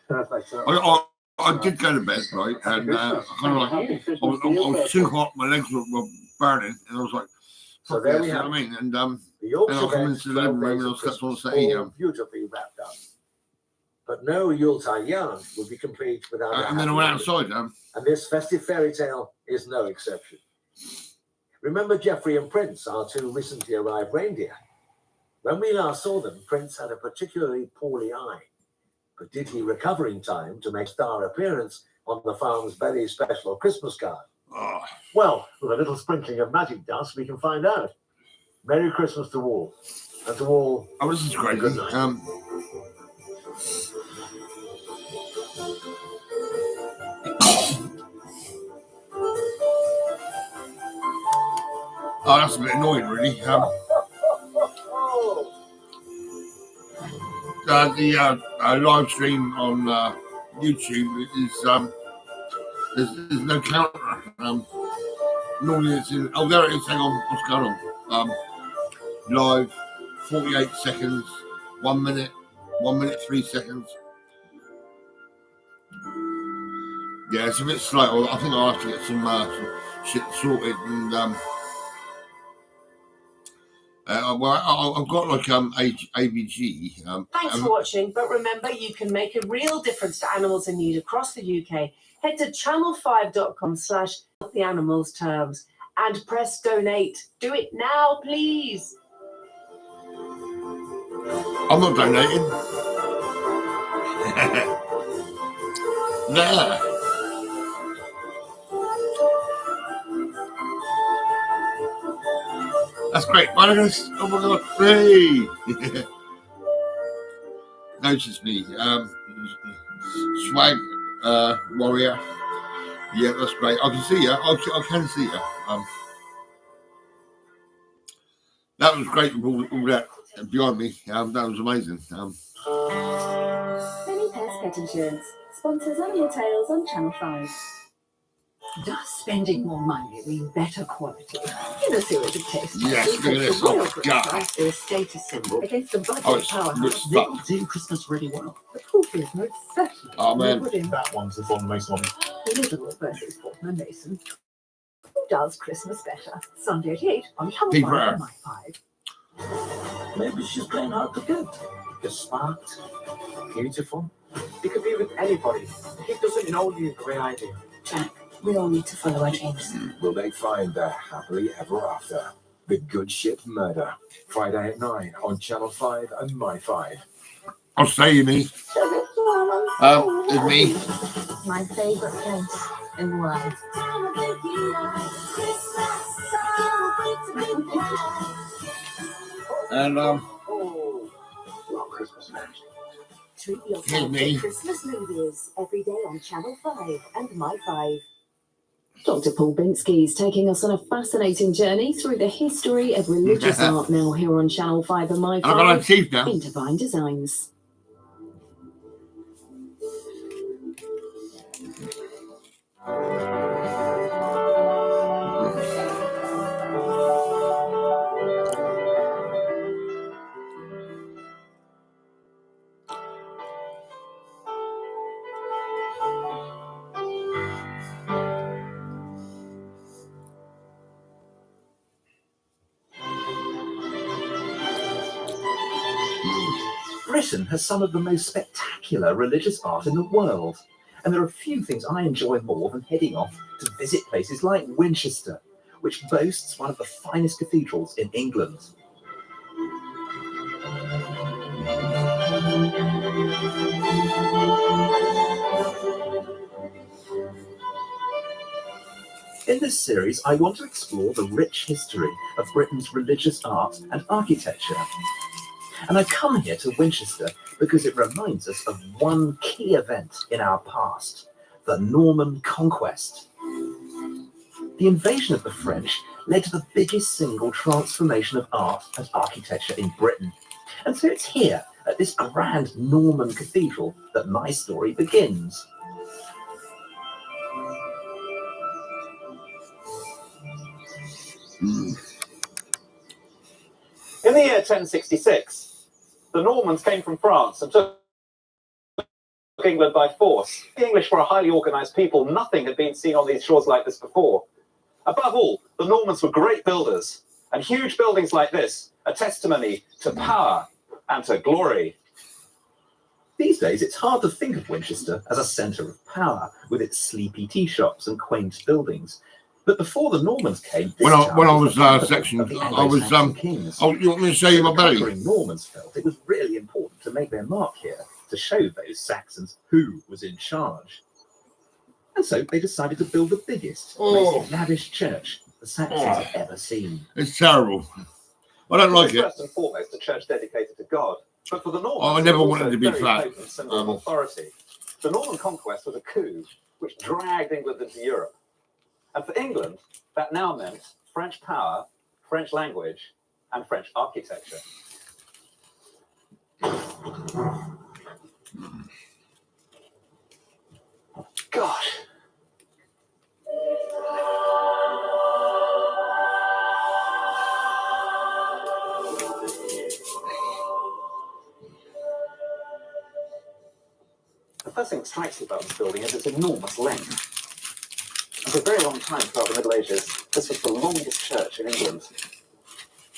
Perfect. I did go to bed, right, and kind of like I was too hot, my legs were burning, and I was like, so there we you know have what I mean? And the and I come into the living room and I was slept on the settee. Beautifully wrapped up. But no Yuletide yarn would be complete without. And then I went outside. And this festive fairy tale is no exception. Remember Geoffrey and Prince, our two recently arrived reindeer? When we last saw them, Prince had a particularly poorly eye. But did he recover in time to make star appearance on the farm's very special Christmas card? Oh. Well, with a little sprinkling of magic dust, we can find out. Merry Christmas to all. And to all. Oh, this is crazy. Good night. Oh, that's a bit annoying, really. The live stream on YouTube is there's no counter. Normally it's in. Oh, there it is. Hang on, what's going on? Live, 48 seconds, 1 minute, 1 minute 3 seconds. Yeah, it's a bit slow. I think I'll have to get some shit sorted and. Well, I've got like ABG. Thanks for watching, but remember you can make a real difference to animals in need across the UK. Head to channel5.com/theanimals terms and press donate. Do it now, please. I'm not donating. Nah. That's great. Oh my god, hey! Notice me. Swag warrior. Yeah, that's great. I can see you. I can see you. That was great. All that behind me. That was amazing. Penny Pest Pet Insurance sponsors Animal Tales on Channel 5. Does spending more money mean better quality? In a series of tests, yes, look at this. Oh, God. Their status symbol against the budget powerhouse. They'll do Christmas really well. The proof is most certainly. Oh, man. That one's the Fortnum Mason one. Elizabeth versus Fortnam Mason. Who does Christmas better? Sunday at 8 on Channel 5 and My 5. Maybe she's playing hard to get. You're smart, beautiful. You could be with anybody. He doesn't know you. Great idea. Jack, we all need to follow our dreams. Will they find their happily ever after? The Good Ship Murder. Friday at 9 on Channel 5 and My 5. I'll say me. It's me. My favourite place in the world. And Christmas match. Treat yourself to Christmas movies every day on Channel 5 and My 5. Dr. Paul Binsky is taking us on a fascinating journey through the history of religious art now here on Channel 5 and My 5 in Divine Designs. Britain has some of the most spectacular religious art in the world, and there are few things I enjoy more than heading off to visit places like Winchester, which boasts one of the finest cathedrals in England. In this series, I want to explore the rich history of Britain's religious art and architecture. And I come here to Winchester because it reminds us of one key event in our past, the Norman Conquest. The invasion of the French led to the biggest single transformation of art and architecture in Britain. And so it's here, at this grand Norman cathedral, that my story begins. In the year 1066, the Normans came from France and took took England by force. The English were a highly organised people. Nothing had been seen on these shores like this before. Above all, the Normans were great builders, and huge buildings like this are testimony to power and to glory. These days, it's hard to think of Winchester as a centre of power, with its sleepy tea shops and quaint buildings. But before the Normans came, this When I town was the capital sectioned, of the I was Anglo-Saxon kings. Oh, you want me to show you my The belly? conquering Normans felt it was really important to make their mark here, to show those Saxons who was in charge. And so they decided to build the biggest, most lavish church the Saxons had ever seen. It's terrible. I don't like It was it. first and foremost a church dedicated to God. But for the Normans, Oh, I never it was wanted also to be a very flat. potent symbol of authority. The Norman conquest was a coup which dragged England into Europe. And for England, that now meant French power, French language, and French architecture. Gosh. The first thing that strikes you about this building is its enormous length. And for a very long time throughout the Middle Ages, this was the longest church in England.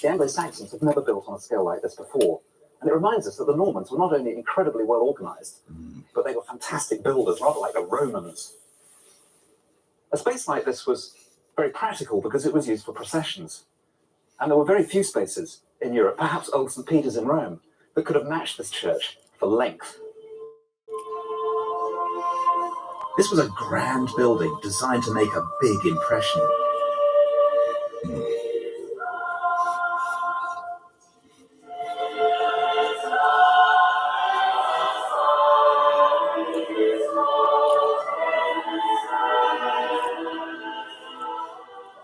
The Anglo-Saxons had never built on a scale like this before. And it reminds us that the Normans were not only incredibly well organised, but they were fantastic builders, rather like the Romans. A space like this was very practical because it was used for processions. And there were very few spaces in Europe, perhaps old St. Peter's in Rome, that could have matched this church for length. This was a grand building designed to make a big impression.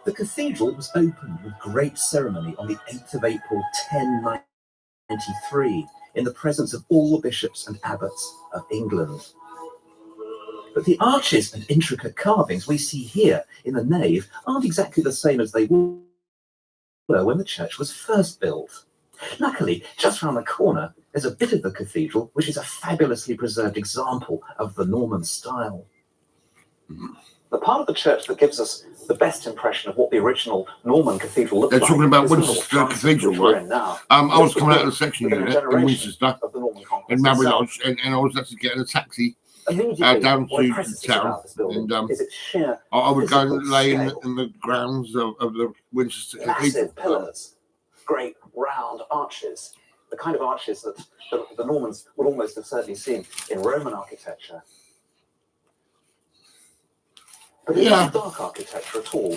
The cathedral was opened with great ceremony on the 8th of April 1093 in the presence of all the bishops and abbots of England. But the arches and intricate carvings we see here in the nave aren't exactly the same as they were when the church was first built. Luckily, just round the corner, there's a bit of the cathedral which is a fabulously preserved example of the Norman style. The part of the church that gives us the best impression of what the original Norman cathedral looked They're like talking about is the Winchester north transept, Cathedral, which we're right? in now. I was This coming out of built the section within a unit in generation Winchester, of the Norman conquest in Mary itself. Lodge, and I was actually getting a taxi Immediately, down what to impresses us town, about this building and is its sheer I would go physical and lay in scale. the grounds of the Winchester Cathedral. Massive pillars, great round arches, the kind of arches that the Normans would almost have certainly seen in Roman architecture. But it's not dark architecture at all.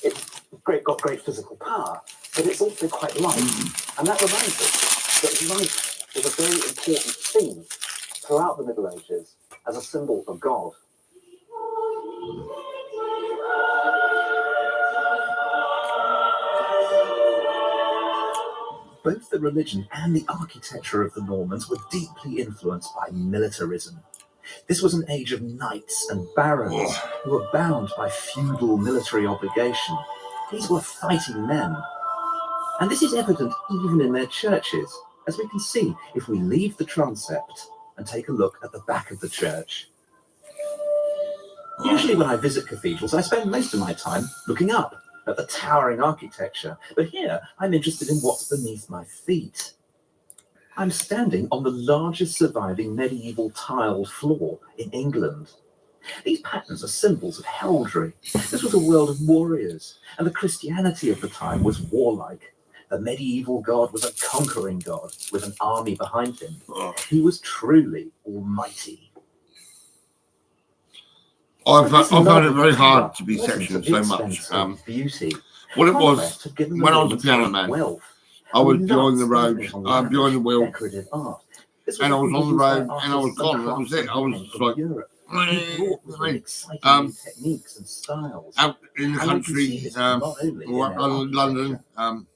It's got great physical power, but it's also quite light. And that reminds us that light was a very important theme throughout the Middle Ages as a symbol of God. Both the religion and the architecture of the Normans were deeply influenced by militarism. This was an age of knights and barons who were bound by feudal military obligation. These were fighting men. And this is evident even in their churches, as we can see if we leave the transept and take a look at the back of the church. Usually when I visit cathedrals, I spend most of my time looking up at the towering architecture, but here I'm interested in what's beneath my feet. I'm standing on the largest surviving medieval tiled floor in England. These patterns are symbols of heraldry. This was a world of warriors, and the Christianity of the time was warlike. The medieval god was a conquering god with an army behind him. He was truly almighty. I But this found love it of very hard power to be wasn't sectioned at the so much. expense of beauty. What it was, Conquest had given the when I was a Romans piano great man, wealth. I would Nuts join the road, spent on behind the lavish wheel, decorative art. This and I was often on the used by road, and I was artists gone. That was it. I was craftsmen just from like, Europe. He brought with him exciting um, new techniques and styles. out in the And we can see country, this not only in or their London, architecture.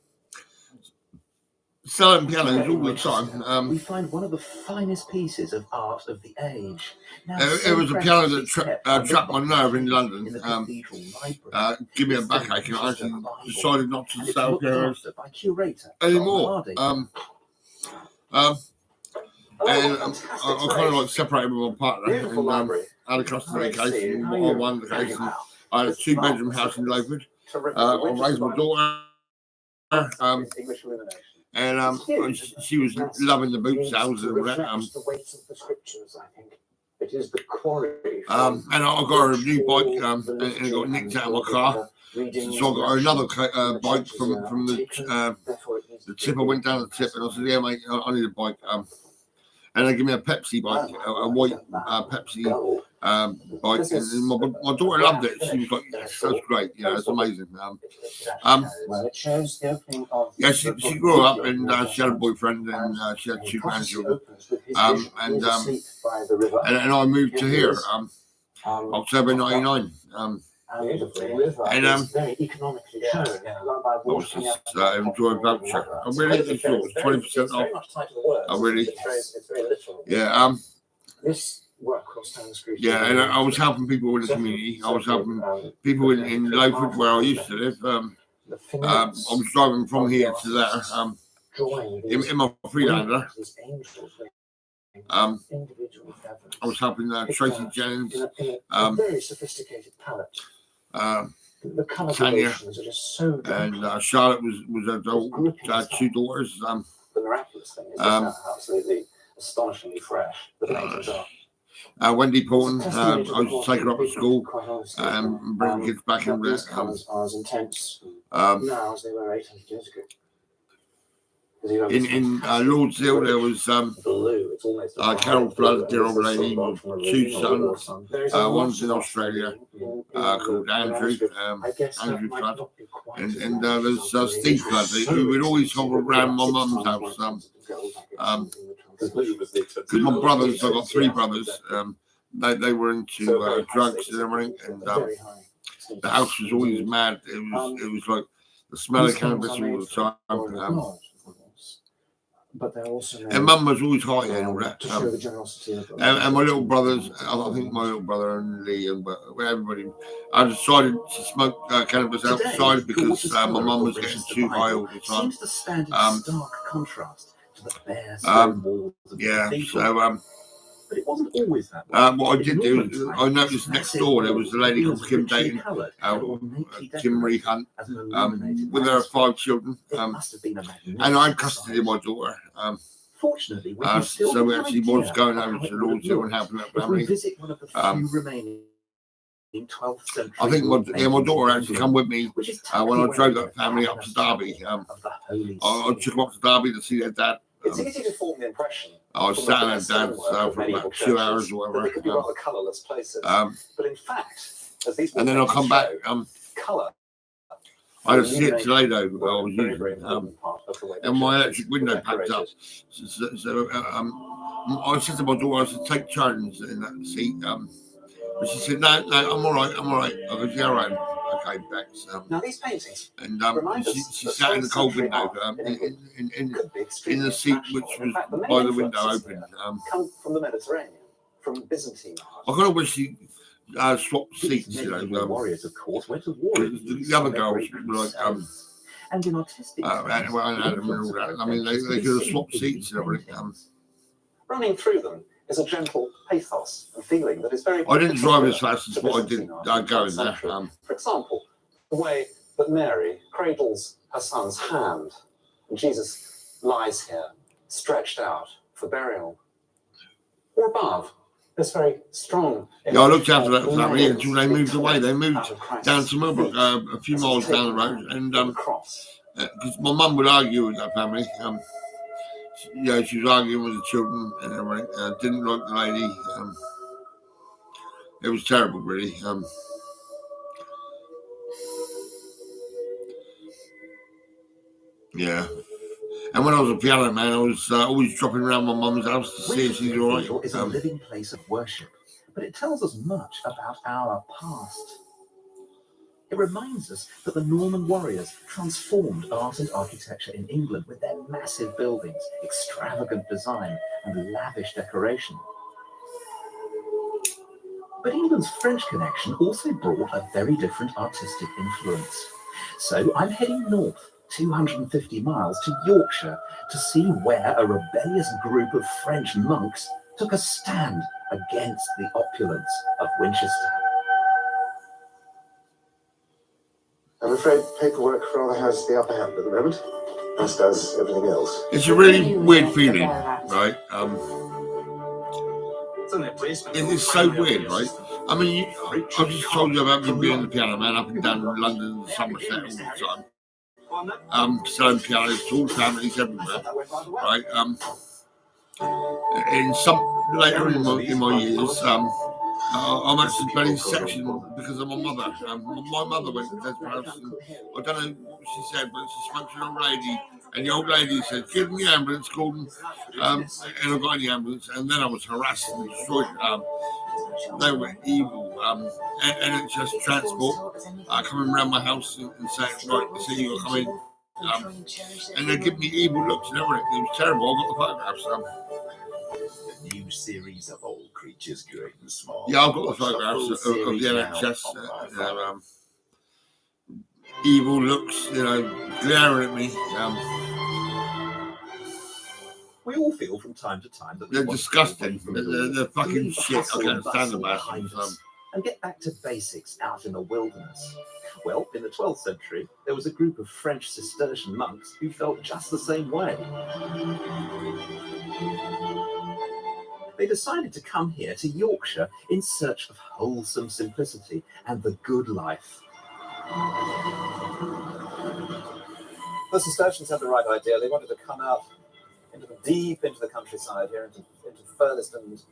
selling pianos Here all in the Winchester, time. we find one of the finest pieces of art of the age. Now, It so was a piano preciously that kept under trapped my nerve in boxes London. in the cathedral library. Give me a It's the backache, and I Winchester actually Bible, decided not to and it's sell looked pianos after by curator John anymore. Hardy. And I kind of like separated with my partner Beautiful and library. had a custody Great to see case you. on one case. And I had a 2-bedroom house in Loaford. Terrific. I raised my daughter. English illumination. And she was loving the boot sales and all that. The weight of the scriptures, I think. It is the quarry. And I got her a new bike, and it got nicked out of my car. So I got her another bike from the tip. I went down the tip and I said, "Yeah, mate, I need a bike." And they give me a Pepsi bike, a white Pepsi bike. And my daughter loved it. She was like, "Yes, that's great. Yeah, it's amazing." Well, it shows the opening of. Yeah, she grew up and she had a boyfriend and she had 2 grandchildren. And I moved to here, October '99. And very economically shown. I was just enjoying voucher. I really enjoyed it. 20% off. I really, It's very literal. yeah. This work will stand scrutiny. Yeah, and I was helping people in the community. I was helping people in Loaford where I used to live. I was driving from here to there in my Freelander. I was helping Tracy Jennings, very sophisticated palette. The colour Tanya, gradations are just so good. and Charlotte was adult, had 2 daughters. The miraculous thing is just how absolutely astonishingly fresh the paintings are. Wendy Porton, I was taking her up at school and bringing kids back in there. These colours are as intense now as they were 800 years ago. In Lord's Hill, there was blue. It's almost Carol Flood, dear old lady, 2 sons. One's in Australia called Andrew, Andrew Flood. And there's Steve Flood, who would always hover around my mum's house. Because my brothers, I've got 3 brothers, they were into drugs and everything. And the house was always mad. It was like the smell of cannabis all the time. But they're also and Mum was always high and all that. to show the generosity of them. And my little brothers, I think my little brother and Lee and everybody, I decided to smoke cannabis outside because my mum was getting too high all the time. Seems to stand in stark contrast to the bare stone walls of the Yeah, cathedral. so But it wasn't always that way. what I did do is I noticed next door there was a lady called Kim Dayton, Kim Marie Hunt, with her 5 children, and I had custody of my daughter. Fortunately, So we actually was going over to Lord's Hill and helping that if we family. visit one of the few remaining 12th century I think my daughter actually come with me which is when I drove that family up to Derby. of the holy I took them up to Derby to see their dad. It's easy to form the impression. I was sat in their dad's for about 2 hours or They could be whatever. rather colourless places. But in fact, as these And then I'll come back. colour. I had a Seat Toledo I was using, and my electric window packed up. So I said to my daughter, I said, take turns in that seat. But she said, no, I'm all right. I goes, yeah, all right. Okay, thanks. Now these paintings And remind she us that sat in the cold century window art in could be in extremely the seat fashionable. which In was fact, the main by the window influences open. here come from the Mediterranean, from Byzantine art. I kind of wish she swapped seats, you know. warriors, of course, went to war. The other girls were like, and in artistic Adam and all that. I mean, they could have swapped seats and everything. Running through them is a gentle pathos and feeling that is very. I didn't drive as fast as to what I did Byzantine art going in the there. 12th century. For example, the way that Mary cradles her son's hand, and Jesus lies here, stretched out for burial. Or above, this very strong. Yeah, I looked after that family layers until they moved away. They moved out of crisis. down to Millbrook, a few miles down the road, and The cross. because my mum would argue with that family. She was arguing with the children and everything. Didn't like the lady. It was terrible, really. Yeah. And when I was a piano man, I was always dropping around my mum's house to see if she's all Cathedral right. is a living place of worship, but it tells us much about our past. It reminds us that the Norman warriors transformed art and architecture in England with their massive buildings, extravagant design, and lavish decoration. But England's French connection also brought a very different artistic influence. So I'm heading north 250 miles to Yorkshire to see where a rebellious group of French monks took a stand against the opulence of Winchester. I'm afraid paperwork rather has the upper hand at the moment, as does everything else. It's a really weird feeling, right? It is so weird, right? I mean, I've just told you about me being the piano man up and down London and Somerset all the time. Selling pianos to all families everywhere, right? In some later in my years, I'm actually bloody sectional because of my mother. My mother went to Des House, and I don't know what she said, but she spoke to an old lady, and the old lady said, "Give them the ambulance, Gordon." And I got in the ambulance, and then I was harassed and destroyed. They were evil. NHS transport coming around my house and saying, "Right, so you got to come in." And they give me evil looks and everything. It was terrible. I got the photographs. The new series of Old Creatures Great and Small. Yeah, I've got the photographs of the NHS. Evil looks, glaring at me. We all feel from time to time that They're disgusting. They're fucking shit. I can't stand them. And get back to basics out in the wilderness. Well, in the 12th century, there was a group of French Cistercian monks who felt just the same way. They decided to come here to Yorkshire in search of wholesome simplicity and the good life. The Cistercians had the right idea. They wanted to come out deep into the countryside here, into furthest and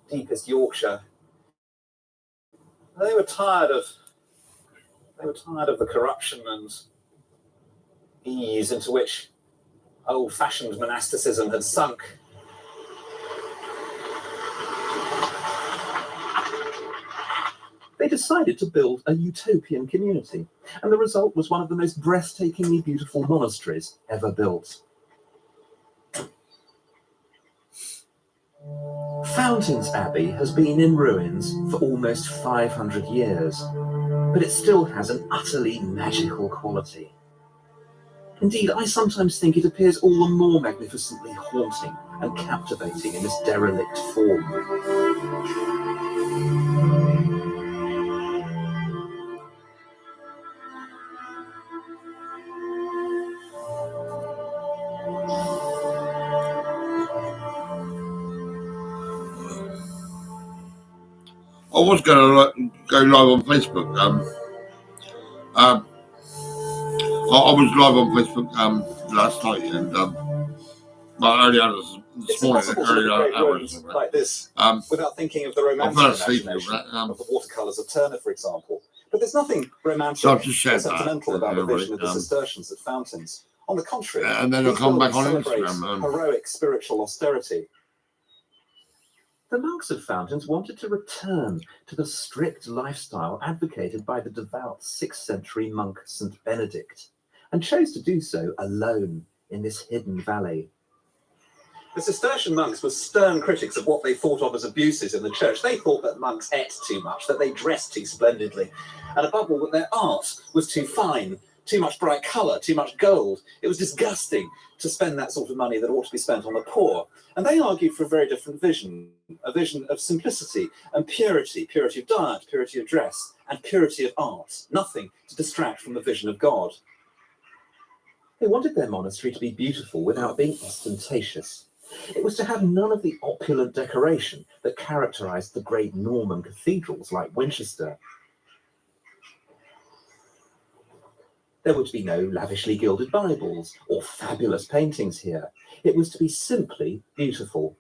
deepest Yorkshire. They were tired of the corruption and ease into which old-fashioned monasticism had sunk. They decided to build a utopian community, and the result was one of the most breathtakingly beautiful monasteries ever built. Fountains Abbey has been in ruins for almost 500 years, but it still has an utterly magical quality. Indeed, I sometimes think it appears all the more magnificently haunting and captivating in this derelict form. I was going to go live on Facebook. I was live on Facebook last night, and earlier this morning, earlier hours. Like this, without thinking of the romantic imagination of the watercolours of Turner, for example. But there's nothing romantic or sentimental about the vision of the Cistercians at Fountains. On the contrary, and then I'll come back on Instagram. Heroic spiritual austerity. The monks of Fountains wanted to return to the strict lifestyle advocated by the devout 6th century monk St. Benedict, and chose to do so alone in this hidden valley. The Cistercian monks were stern critics of what they thought of as abuses in the church. They thought that monks ate too much, that they dressed too splendidly, and above all, that their art was too fine, too much bright colour, too much gold. It was disgusting to spend that sort of money that ought to be spent on the poor. And they argued for a very different vision, a vision of simplicity and purity, purity of diet, purity of dress, and purity of art, nothing to distract from the vision of God. They wanted their monastery to be beautiful without being ostentatious. It was to have none of the opulent decoration that characterised the great Norman cathedrals like Winchester. There were to be no lavishly gilded Bibles or fabulous paintings here. It was to be simply beautiful.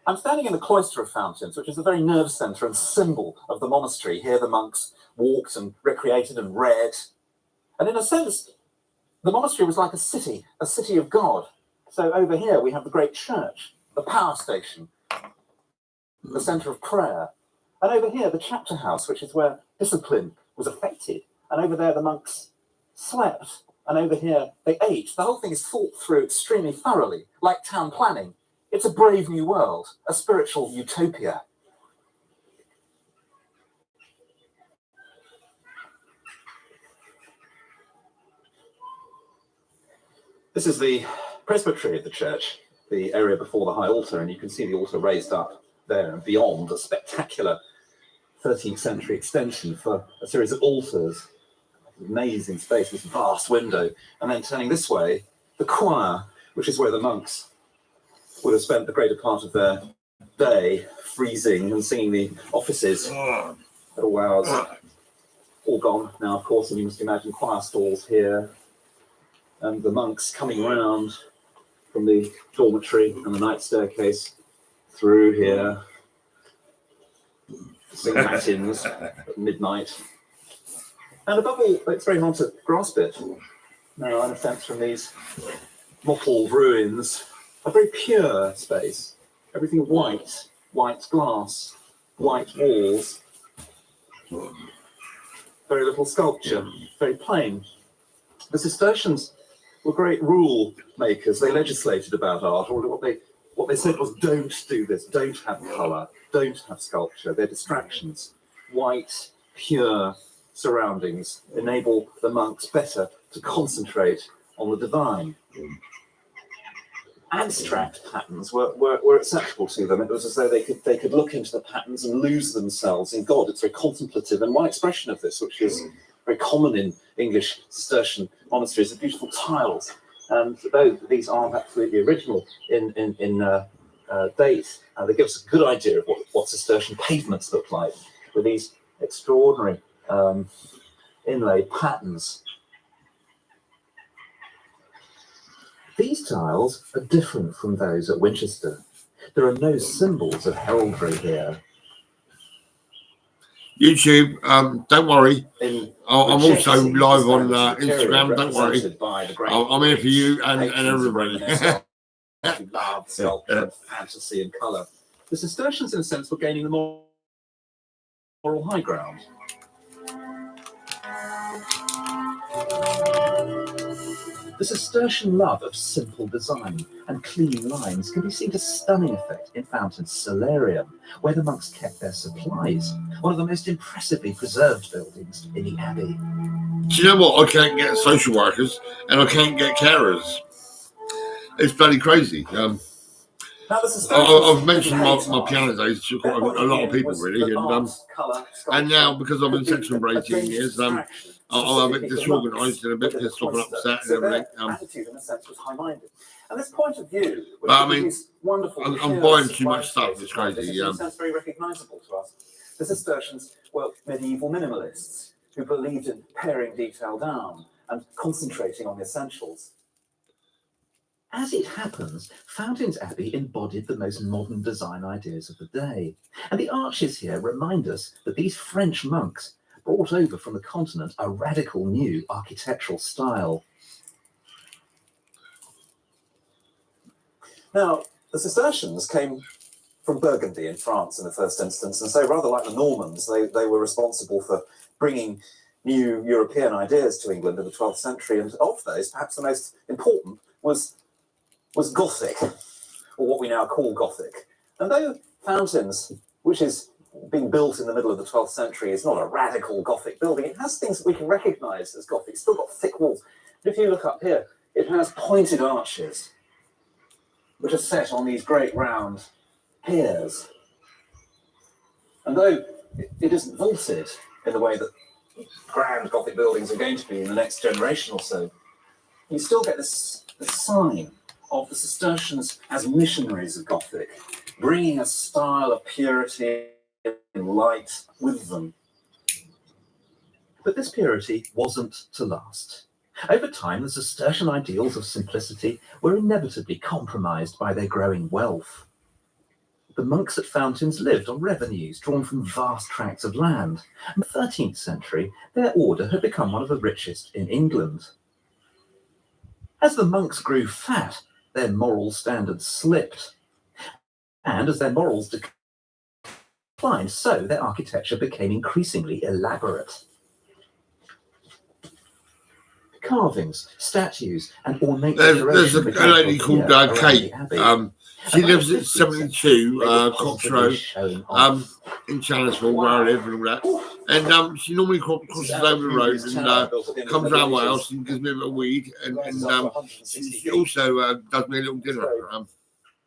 I'm standing in the cloister of Fountains, which is the very nerve centre and symbol of the monastery. Here the monks walked and recreated and read. And in a sense, the monastery was like a city of God. So over here we have the great church, the power station, the centre of prayer. And over here, the chapter house, which is where discipline was affected. And over there, the monks slept. And over here, they ate. The whole thing is thought through extremely thoroughly, like town planning. It's a brave new world, a spiritual utopia. This is the presbytery of the church, the area before the high altar, and you can see the altar raised up there and beyond, a spectacular 13th century extension for a series of altars. Amazing space, this vast window. And then turning this way, the choir, which is where the monks would have spent the greater part of their day freezing and singing the offices at all hours. All gone now, of course, and you must imagine choir stalls here, and the monks coming round from the dormitory and the night staircase through here, sing matins at midnight. And above all, it's very hard to grasp it now, in a sense, from these mottled ruins, a very pure space, everything white, white glass, white walls, very little sculpture, very plain. The Cistercians were great rule makers. They legislated about art, or what they said was, don't do this, don't have colour, don't have sculpture, they're distractions. White, pure surroundings enable the monks better to concentrate on the divine. Abstract patterns were acceptable to them. It was as though they could look into the patterns and lose themselves in God. It's very contemplative, and one expression of this, which is very common in English Cistercian monasteries, are beautiful tiles. And though these aren't absolutely original in date, they give us a good idea of what Cistercian pavements look like, with these extraordinary inlaid patterns. These tiles are different from those at Winchester. There are no symbols of heraldry here. YouTube, don't worry. I'm also live on Instagram, don't worry. I'm here for you and everybody. Who love sculpture and fantasy and colour. The Cistercians, in a sense, were gaining the moral high ground. The Cistercian love of simple design and clean lines can be seen to stunning effect in Fountain's Solarium, where the monks kept their supplies, one of the most impressively preserved buildings in the abbey. Do you know what? I can't get social workers and I can't get carers. It's bloody crazy. I've mentioned my piano days to quite a lot of people, really, and now because I've been section for 18 years, I'm a bit disorganised and a bit pissed off and upset and everything. Attitude, in a sense, was high-minded. And this point of view, but I mean, I'm buying too much stuff. It's crazy. It sounds very recognisable to us. The Cistercians were medieval minimalists who believed in paring detail down and concentrating on the essentials. As it happens, Fountains Abbey embodied the most modern design ideas of the day. And the arches here remind us that these French monks brought over from the continent a radical new architectural style. Now, the Cistercians came from Burgundy in France in the first instance, and so rather like the Normans, they were responsible for bringing new European ideas to England in the 12th century, and of those, perhaps the most important was Gothic, or what we now call Gothic. And though Fountains, which is being built in the middle of the 12th century, is not a radical Gothic building, it has things that we can recognise as Gothic. It's still got thick walls. But if you look up here, it has pointed arches, which are set on these great round piers. And though it isn't vaulted in the way that grand Gothic buildings are going to be in the next generation or so, you still get this sign of the Cistercians as missionaries of Gothic, bringing a style of purity and light with them. But this purity wasn't to last. Over time, the Cistercian ideals of simplicity were inevitably compromised by their growing wealth. The monks at Fountains lived on revenues drawn from vast tracts of land. In the 13th century, their order had become one of the richest in England. As the monks grew fat, their moral standards slipped. And as their morals declined, so their architecture became increasingly elaborate. Carvings, statues, and ornate there's a lady called Kate. She lives at 72 Cox Road in Challisville, where I live and all that. And she normally crosses over the road and comes around my house and gives me a bit of weed. And she also does me a little dinner.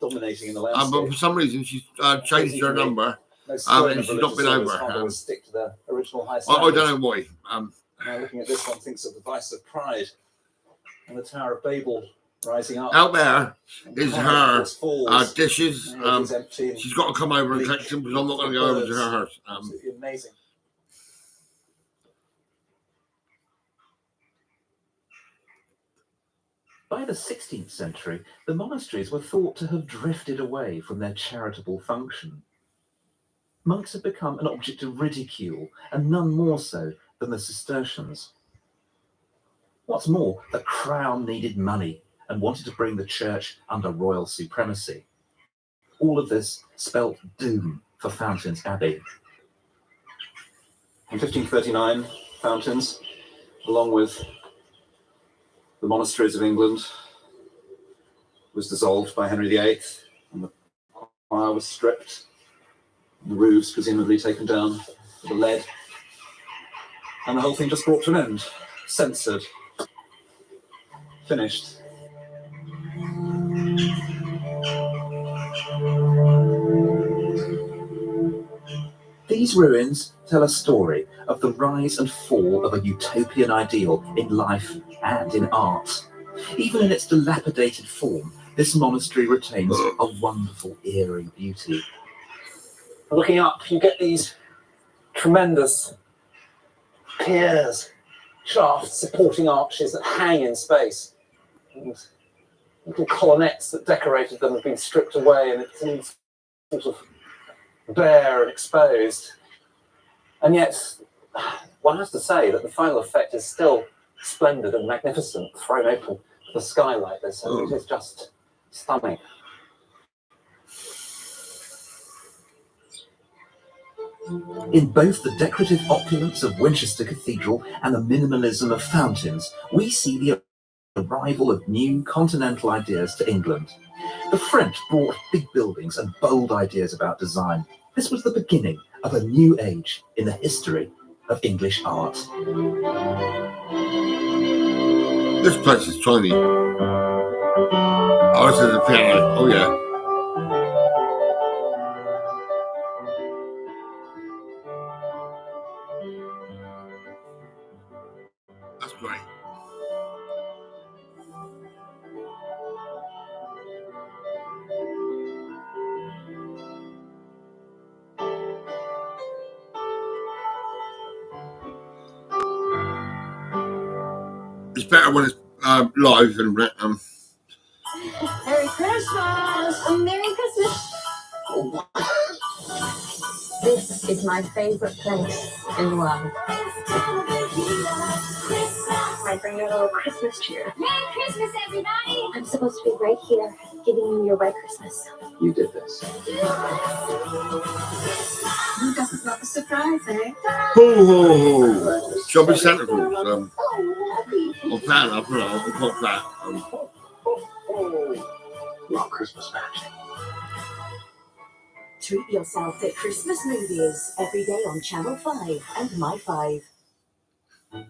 Dominating in the But landscape. for some reason, she's changed her number. No stone and of she's not been religious over. orders always stick to their original high I standards. don't know why. Now looking at this one, thinks of the vice of pride and the Tower of Babel rising up. Out there And is pride, of her course, falls. dishes. Now it is empty and She's got to come over and collect them because I'm not going to go over to her house. absolutely amazing. By the 16th century, the monasteries were thought to have drifted away from their charitable function. Monks had become an object of ridicule, and none more so than the Cistercians. What's more, the crown needed money and wanted to bring the church under royal supremacy. All of this spelt doom for Fountains Abbey. In 1539, Fountains, along with the monasteries of England, was dissolved by Henry VIII, and the choir was stripped, the roofs presumably taken down for the lead, and the whole thing just brought to an end. Censored. Finished. These ruins tell a story of the rise and fall of a utopian ideal in life and in art. Even in its dilapidated form, this monastery retains a wonderful, eerie beauty. Looking up, you get these tremendous piers, shafts, supporting arches that hang in space. And little colonnettes that decorated them have been stripped away, and it's all sort of bare and exposed. And yet, one has to say that the final effect is still splendid and magnificent, thrown open to the sky like this, and it is just stunning. In both the decorative opulence of Winchester Cathedral and the minimalism of Fountains, we see the arrival of new continental ideas to England. The French brought big buildings and bold ideas about design. This was the beginning of a new age in the history of English art. This place is tiny. Oh, this is a piano. Oh, yeah. That's great. It's better when it's live than Merry Christmas! Merry Christmas! This is my favorite place in the world. I bring you a little Christmas cheer. Merry Christmas, everybody! I'm supposed to be right here, giving you your white Christmas. You did this. Who doesn't love a surprise, eh? Oh, Chubby Santa Claus. Or fan, I put it on. It's not that. Well, Christmas magic. Treat yourself to Christmas movies every day on Channel 5 and My5.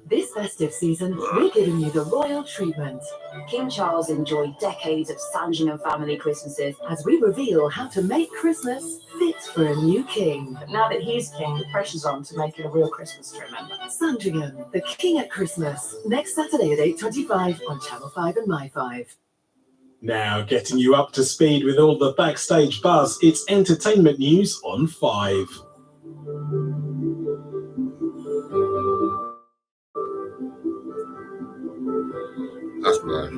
This festive season, we're giving you the royal treatment. King Charles enjoyed decades of Sandringham family Christmases as we reveal how to make Christmas fit for a new king. But now that he's king, the pressure's on to make it a real Christmas to remember. Sandringham, the king at Christmas. Next Saturday at 8:25 on Channel 5 and My5. Now getting you up to speed with all the backstage buzz, it's entertainment news on 5. That's right.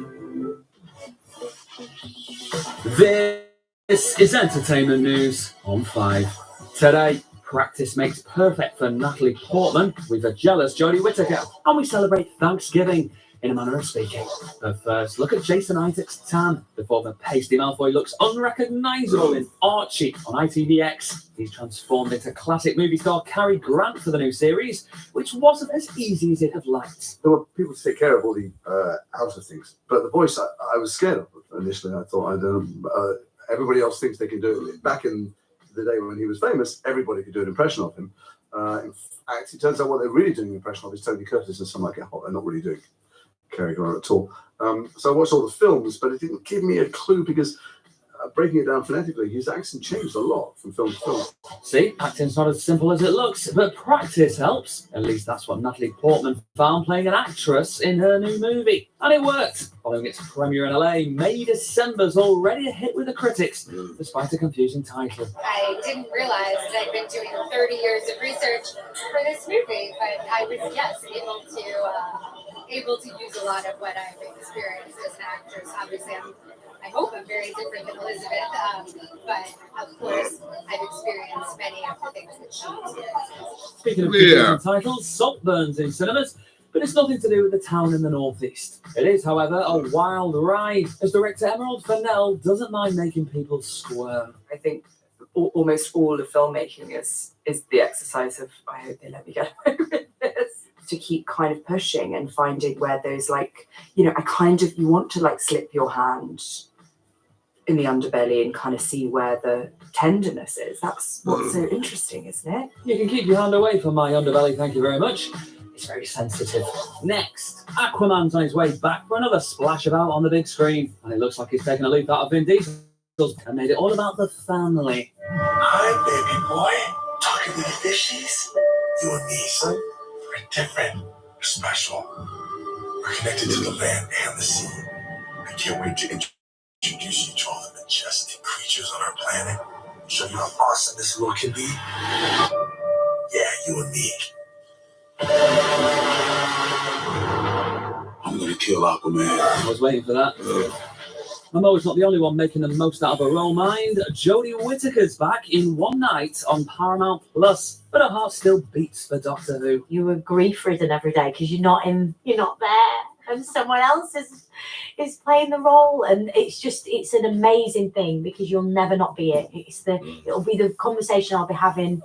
This is entertainment news on 5. Today, practice makes perfect for Natalie Portman with a jealous Jodie Whittaker, and we celebrate Thanksgiving in a manner of speaking. But first, look at Jason Isaac's tan before the pasty Malfoy looks unrecognisable in Archie on ITVX. He's transformed into classic movie star Cary Grant for the new series, which wasn't as easy as it had liked. There were people to take care of all the outer things, but the voice I was scared of initially. I thought everybody else thinks they can do it. Back in the day when he was famous, everybody could do an impression of him. In fact, it turns out what they're really doing an impression of is Tony Curtis and Some Like It Hot. They're not really doing Cary Grant at all. So I watched all the films, but it didn't give me a clue because breaking it down phonetically, his accent changed a lot from film to film. See, acting's not as simple as it looks, but practice helps. At least that's what Natalie Portman found playing an actress in her new movie. And it worked. Following its premiere in LA, May December's already a hit with the critics, despite a confusing title. I didn't realize that I'd been doing 30 years of research for this movie, but I was, yes, able to use a lot of what I've experienced as an actress. Obviously, I hope I'm very different than Elizabeth, but of course, I've experienced many of the things that she experienced. Speaking of confusing titles, Saltburn's in cinemas, but it's nothing to do with the town in the northeast. It is, however, a wild ride, as director Emerald Fennell doesn't mind making people squirm. I think almost all of filmmaking is the exercise of, I hope they let me get away with this, to keep kind of pushing and finding where those, like, you know, you want to like slip your hand in the underbelly and kind of see where the tenderness is. That's what's so interesting, isn't it? You can keep your hand away from my underbelly, thank you very much. It's very sensitive. Next, Aquaman's on his way back for another splash about on the big screen. And it looks like he's taken a leaf out of Vin Diesel and made it all about the family. Hi, baby boy. Talking to the fishies. You and me, son, are different. We're special. We're connected to the land and the sea. I can't wait to introduce you to all the majestic creatures on our planet. Show you how awesome this world can be. Yeah, you and me. I'm gonna kill Aquaman. I was waiting for that. Momoa's not the only one making the most out of her role, mind. Jodie Whittaker's back in one night on Paramount Plus, but her heart still beats for Doctor Who. You were grief-ridden every day because you're not there, and someone else is playing the role, and it's an amazing thing because you'll never not be it. It'll be the conversation I'll be having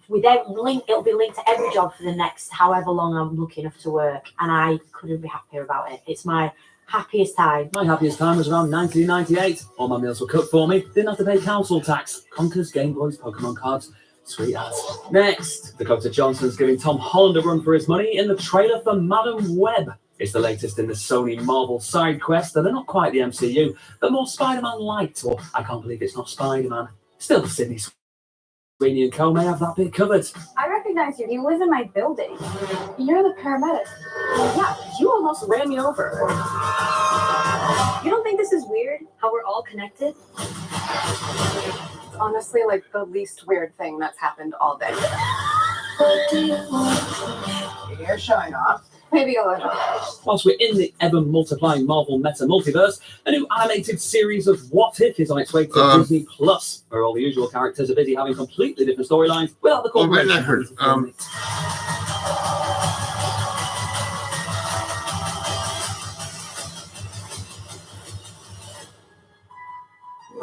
with it'll be linked to every job for the next however long I'm lucky enough to work, and I couldn't be happier about it. It's my happiest time. My happiest time was around 1998. All my meals were cooked for me. Didn't have to pay council tax. Conkers, Game Boys, Pokemon cards. Sweet ass. Next, Dakota Johnson's giving Tom Holland a run for his money in the trailer for Madam Web. It's the latest in the Sony Marvel side quests that are not quite the MCU, but more Spider-Man light, or I can't believe it's not Spider-Man. Still, Sydney Sweeney and Co may have that bit covered. I recognize you. You live in my building. You're the paramedic. Well, yeah, you almost ran me over. You don't think this is weird? How we're all connected? Honestly, like the least weird thing that's happened all day. Here, shine off. Maybe a little. Whilst we're in the ever-multiplying Marvel Meta Multiverse, a new animated series of What If is on its way to Disney Plus, where all the usual characters are busy having completely different storylines without the corporation.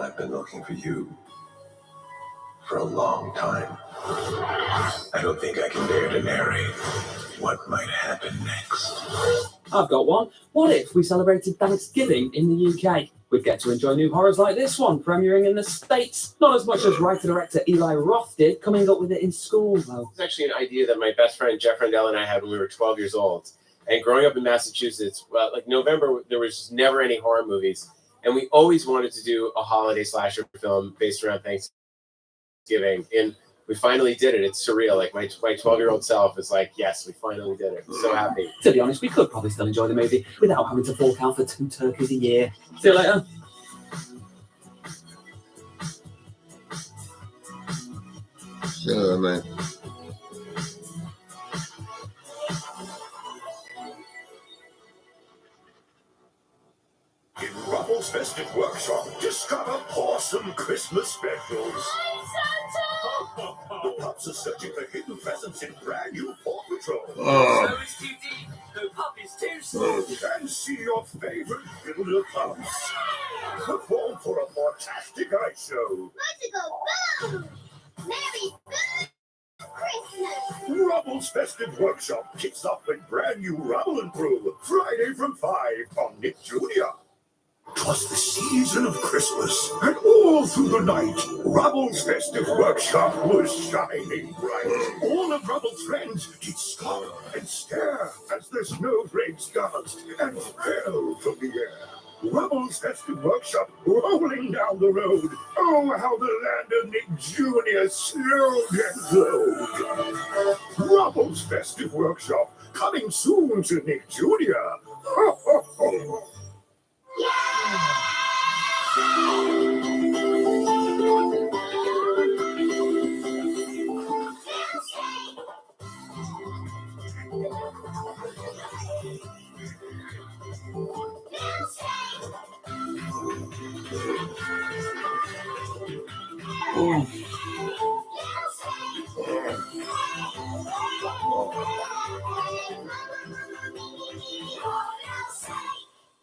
I've been looking for you for a long time. I don't think I can bear to narrate what might happen next. I've got one. What if we celebrated Thanksgiving in the UK? We'd get to enjoy new horrors like this one, premiering in the States. Not as much as writer-director Eli Roth did, coming up with it in school, though. It's actually an idea that my best friend Jeff Rendell and I had when we were 12 years old. And growing up in Massachusetts, well, like November, there was just never any horror movies. And we always wanted to do a holiday slasher film based around Thanksgiving. And we finally did it. It's surreal. Like my 12-year-old self is like, yes, we finally did it. I'm so happy. To be honest, we could probably still enjoy the movie without having to fork out for 2 turkeys a year. See you later. Yeah, man. In Ruffles Festive Workshop, discover awesome Christmas specials. The pups are searching for hidden presents in brand new Paw Patrol. Snow is too deep, no pup is too small. And see your favorite builder pups perform for a fantastic ice show. Magical boom! Merry Christmas! Rubble's Festive Workshop kicks off with brand new Rubble and Brew, Friday from 5 on Nick Jr. 'Twas the season of Christmas, and all through the night, Rubble's festive workshop was shining bright. All of Rubble's friends did stop and stare as the snowflakes danced and fell from the air. Rubble's festive workshop rolling down the road. Oh, how the land of Nick Jr. snowed and glowed. Rubble's festive workshop coming soon to Nick Jr. Ho, ho, ho.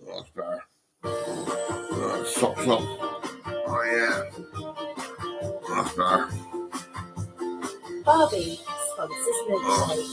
That's better. Socks up. Oh yeah. That's better. Barbie sponsors milkshake.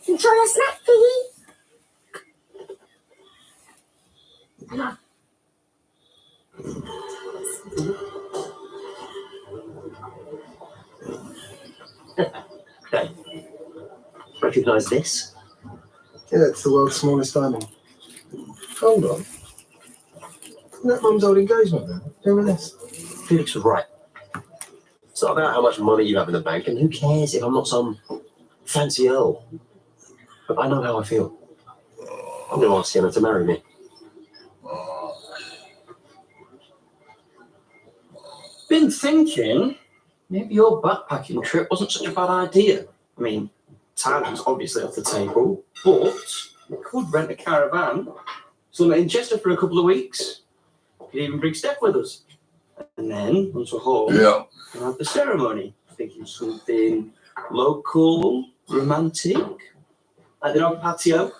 Enjoy a snack, Piggy. Recognise this? Yeah, it's the world's smallest diamond. Hold on. Isn't that Mum's old engagement ring? Doing this? Felix was right. It's not about how much money you have in the bank, and who cares if I'm not some fancy earl. But I know how I feel. I'm going to ask Sienna to marry me. Been thinking, maybe your backpacking trip wasn't such a bad idea. I mean, Thailand's obviously off the table, but we could rent a caravan, somewhere in Chester for a couple of weeks. Could even bring Steph with us. And then, once we're home, we'll have the ceremony. Thinking something local, romantic, like the dog patio.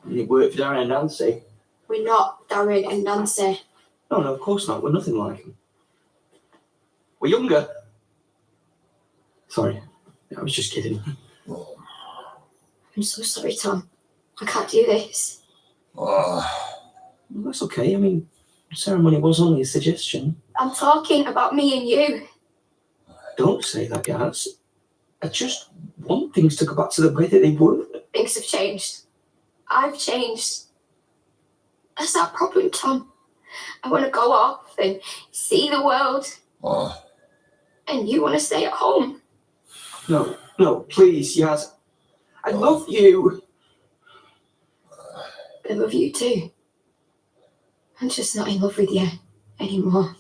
And it worked for Darren and Nancy. We're not Darren and Nancy. No, of course not. We're nothing like them. We're younger. Sorry, I was just kidding. I'm so sorry, Tom. I can't do this. Well, that's okay. I mean, the ceremony was only a suggestion. I'm talking about me and you. Don't say that, Gaz. I just want things to go back to the way that they were. Things have changed. I've changed. That's our problem, Tom. I want to go off and see the world. And you want to stay at home. No, please, Yaz. I love you. I love you too. I'm just not in love with you anymore.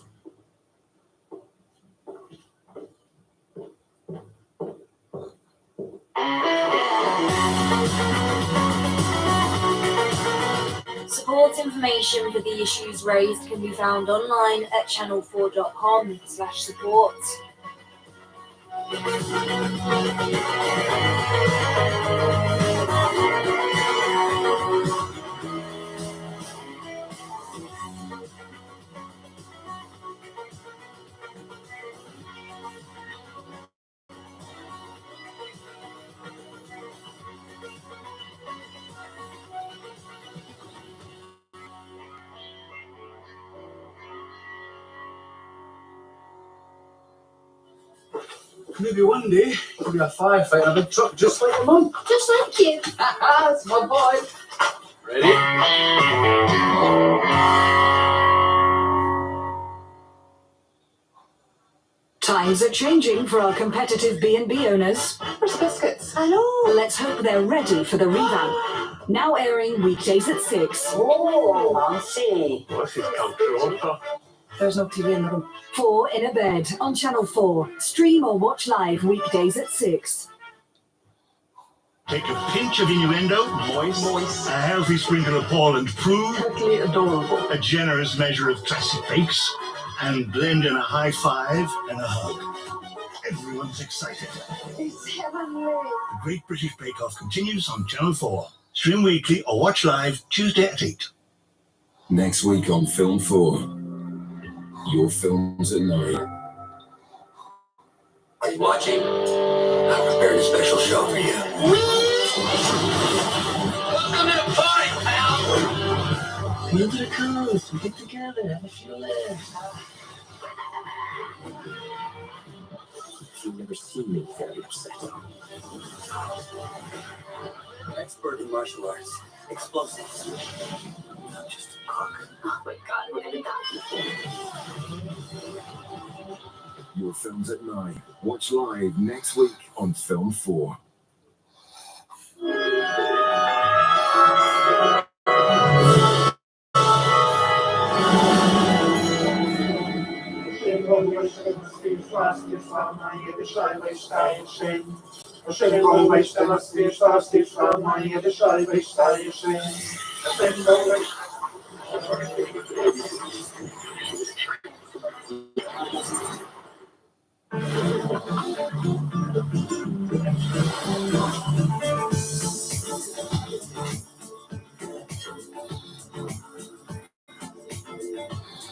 Support information for the issues raised can be found online at channel4.com/support. Maybe one day you'll be a firefighter in a truck just like your mum. Just like you. That's my boy. Ready? Times are changing for our competitive B&B owners. Where's the biscuits? Hello. Let's hope they're ready for the revamp. Now airing weekdays at 6. Oh, fancy. Well, this is come true, huh? There's no TV in the room. 4 in a Bed on Channel 4. Stream or watch live weekdays at 6. Take a pinch of innuendo, moist, a healthy sprinkle of Paul and Prue, Totally adorable. a generous measure of classic bakes, and blend in a high five and a hug. Everyone's excited. It's heavenly. The Great British Bake Off continues on Channel 4. Stream weekly or watch live Tuesday at 8. Next week on Film 4. Your films at night. Are you watching? I've prepared a special show for you. Welcome to the party, pal! Come into the coast, we get together, have a few laughs. You've never seen me very upset. Expert in martial arts, explosives. Not just a cook. Oh my god, we're gonna die. Your films at night. Watch live next week on Film 4.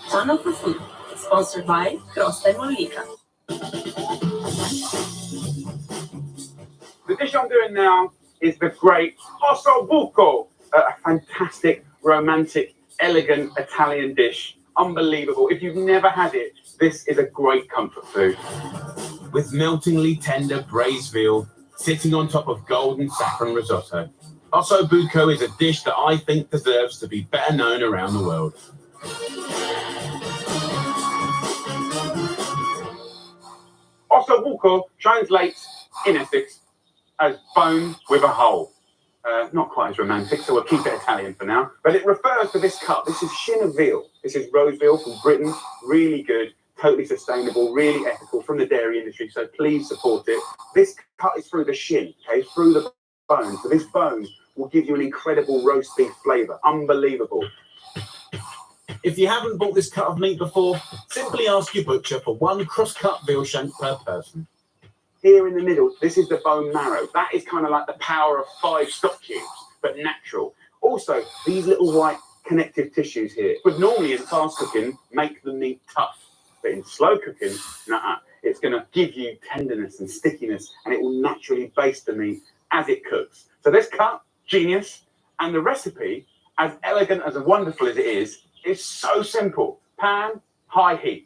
Channel for Food, sponsored by Crosta e Mollica. The dish I'm doing now is the great ossobuco, a fantastic, romantic, elegant Italian dish. Unbelievable. If you've never had it, this is a great comfort food. With meltingly tender braised veal sitting on top of golden saffron risotto. Ossobuco is a dish that I think deserves to be better known around the world. Ossobuco translates, in Essex, as bone with a hole. Not quite as romantic, so we'll keep it Italian for now. But it refers to this cut. This is shin of veal. This is roast veal from Britain. Really good, totally sustainable, really ethical from the dairy industry. So please support it. This cut is through the shin, okay, through the bone. So this bone will give you an incredible roast beef flavour. Unbelievable. If you haven't bought this cut of meat before, simply ask your butcher for 1 cross-cut veal shank per person. Here in the middle, this is the bone marrow. That is kind of like the power of 5 stock cubes, but natural. Also, these little white connective tissues here would normally in fast cooking make the meat tough, but in slow cooking, it's going to give you tenderness and stickiness, and it will naturally baste the meat as it cooks. So this cut, genius, and the recipe, as elegant as wonderful as it is so simple. Pan, high heat.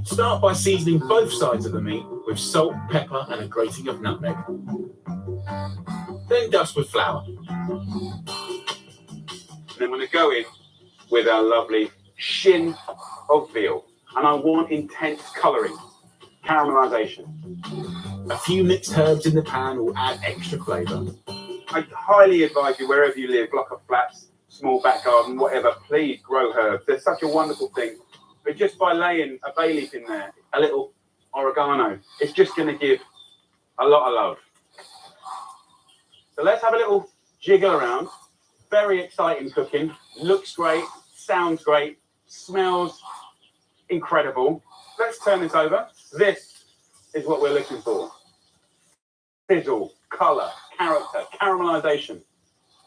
Start by seasoning both sides of the meat with salt, pepper, and a grating of nutmeg. Then dust with flour. And then we're going to go in with our lovely shin of veal. And I want intense colouring, caramelisation. A few mixed herbs in the pan will add extra flavour. I highly advise you, wherever you live, block of flats, small back garden, whatever, please grow herbs. They're such a wonderful thing. But just by laying a bay leaf in there, a little oregano, it's just going to give a lot of love. So let's have a little jiggle around. Very exciting cooking. Looks great, sounds great, smells incredible. Let's turn this over. This is what we're looking for. Sizzle, colour, character, caramelisation.